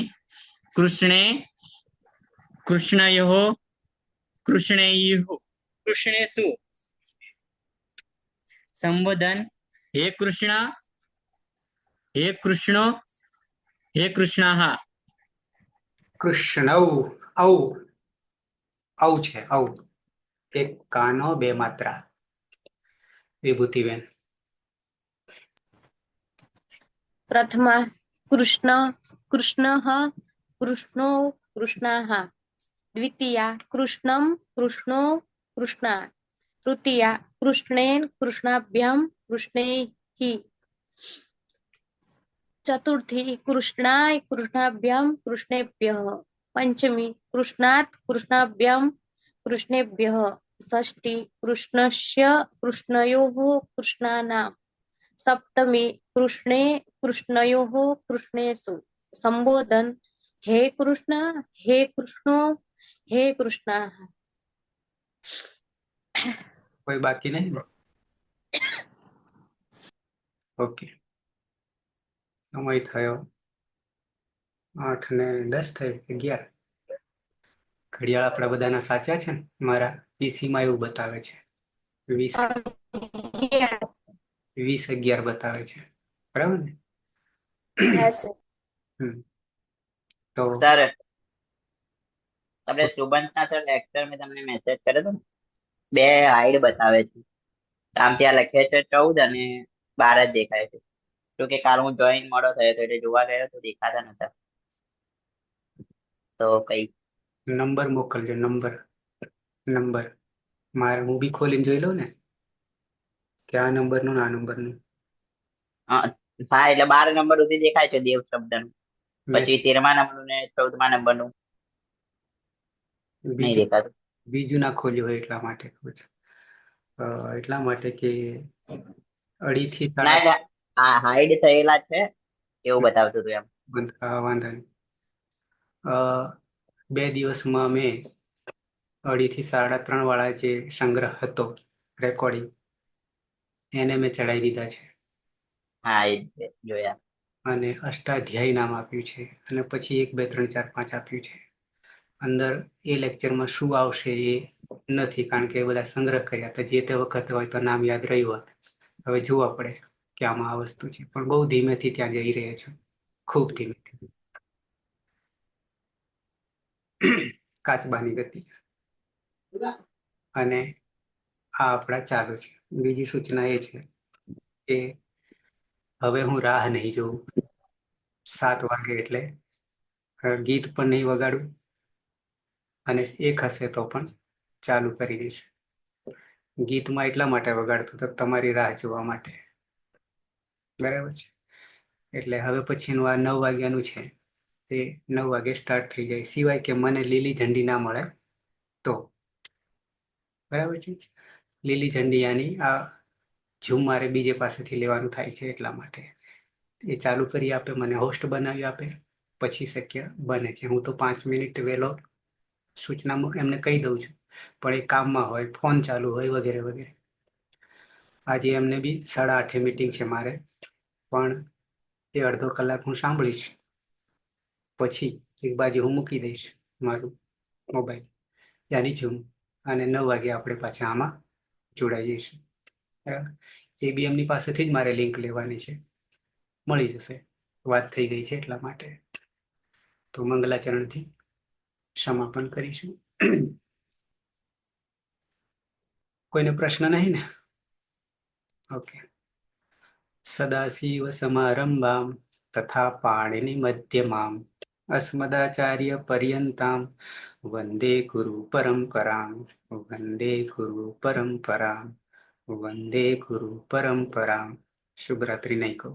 कृष्णयोः कृष्णेषु संबोधन हे कृष्ण हे कृष्णो हे कृष्णः કૃષ્ણૌ ઔ ઔ છે ઔ એક કાનો બે માત્રા વિભૂતિબેન प्रथमा कृष्ण कृष्णः कृष्णो कृष्णाः द्वितीया कृष्णं कृष्णो कृष्णा तृतीया कृष्णेन कृष्णाभ्यां कृष्णैः चतुर्थी कृष्णाय कृष्णाभ्यां कृष्णेभ्यः पंचमी कृष्णात् कृष्णाभ्यां कृष्णेभ्यः षष्ठी कृष्णस्य कृष्णयोः कृष्णानां सप्तमी कृष्णे कृष्णयोः कृष्णेषु संबोधन हे कृष्ण हे कृष्णो हे कृष्णा કોઈ બાકી નહીં ને ઓકે સમય થયો 8 ને 10 થયો 11 ઘડિયાળ આપણા બધાના સાચા છે ને મારા પીસી માં એવું બતાવે છે 20:11 બતાવે છે બરાબર ને હા સર તો સર આપણે સુબંતના સર લેક્ચર મેં તમને મેસેજ કર્યો હતો ને 2 હાઈડ બતાવે છે આમ ત્યાં લખે છે 14 અને 12 જ દેખાય છે તો કે કાલ હું જોઈન મોડો થયો તો એટલે જોવા ગયો તો દેખાતા નતા તો કઈ નંબર મોકલજો નંબર મારે હું બી ખોલીને જોઈ લઉં ને કે આ નંબરનું ને આ નંબરનું હા એટલે 12 નંબર સુધી દેખાય છે દેવ શબ્દનું પછી 13મા નંબરનું ને 14મા નંબરનું નહીં દેખાતું બીજું ના ખોલ્યું હોય એટલા માટે કહું છું એટલા માટે કે 2:30 થી ના એટલે આ હાઈડ થયેલા છે એવું બતાવતું હતું એમ વાંધો નહીં 2 દિવસમાં મેં 2:30 થી 3:30 વાળા જે સંગ્રહ હતો રેકોર્ડિંગ એને મેં ચડાવી દીધા છે હા એ જોયા અને અષ્ટાધ્યાયી નામ આપ્યું છે અને પછી 1 2 3 4 5 આપ્યું છે અંદર એ લેક્ચરમાં શું આવશે એ નથી કારણ કે એ બધા સંગ્રહ કર્યા હતા જે તે વખત હોય તો નામ યાદ રહ્યું હોત હવે જોવા પડે કે આમાં આ વસ્તુ છે પણ બહુ ધીમેથી ત્યાં જઈ રહ્યા છું ખૂબ ધીમેથી કાચબાની ગતિ અને આ આપણા ચાલુ છે બીજી સૂચના એ છે કે હવે હું રાહ નહીં જોઉં 7 વાગે એટલે ગીત પણ નહીં વગાડું અને એક હશે તો પણ ચાલુ કરી દઈશ ગીતમાં એટલા માટે વગાડતું તો તમારી રાહ જોવા માટે બરાબર છે એટલે હવે પછીનું આ 9 વાગ્યાનું છે તે 9 વાગે સ્ટાર્ટ થઈ જાય સિવાય કે મને લીલી ઝંડી ના મળે તો બરાબર છે લીલી ઝંડી યાની આ ઝૂમ મારે બીજે પાસેથી લેવાનું થાય છે એટલા માટે એ ચાલુ કરી આપે મને હોસ્ટ બનાવી આપે પછી શક્ય બને છે હું તો 5 મિનિટ વહેલો સૂચનામાં એમને કહી દઉં છું પણ એ કામમાં હોય ફોન ચાલુ હોય વગેરે વગેરે આજે એમને બી 8:30 મીટિંગ છે મારે પણ એ અડધો કલાક હું સાંભળીશ પછી એક બાજુ હું મૂકી દઈશ મારું મોબાઈલ યાની ઝૂમ અને 9 વાગે આપણે પાછા આમાં જોડાઈ જઈશું એ બી એમની પાસેથી જ મારે લિંક લેવાની છે મળી જશે વાત થઈ ગઈ છે એટલા માટે તો મંગલાચરણથી સમાપન કરીશું કોઈને પ્રશ્ન નહીં ને ઓકે સદાશિવ સમારંભામ તથા પાણિનિ મધ્યમામ अस्मदाचार्य पर्यन्तां वन्दे गुरु परम्परां वन्दे गुरु परम्परां वन्दे गुरु परम्परां शुभ रात्रि नहीं को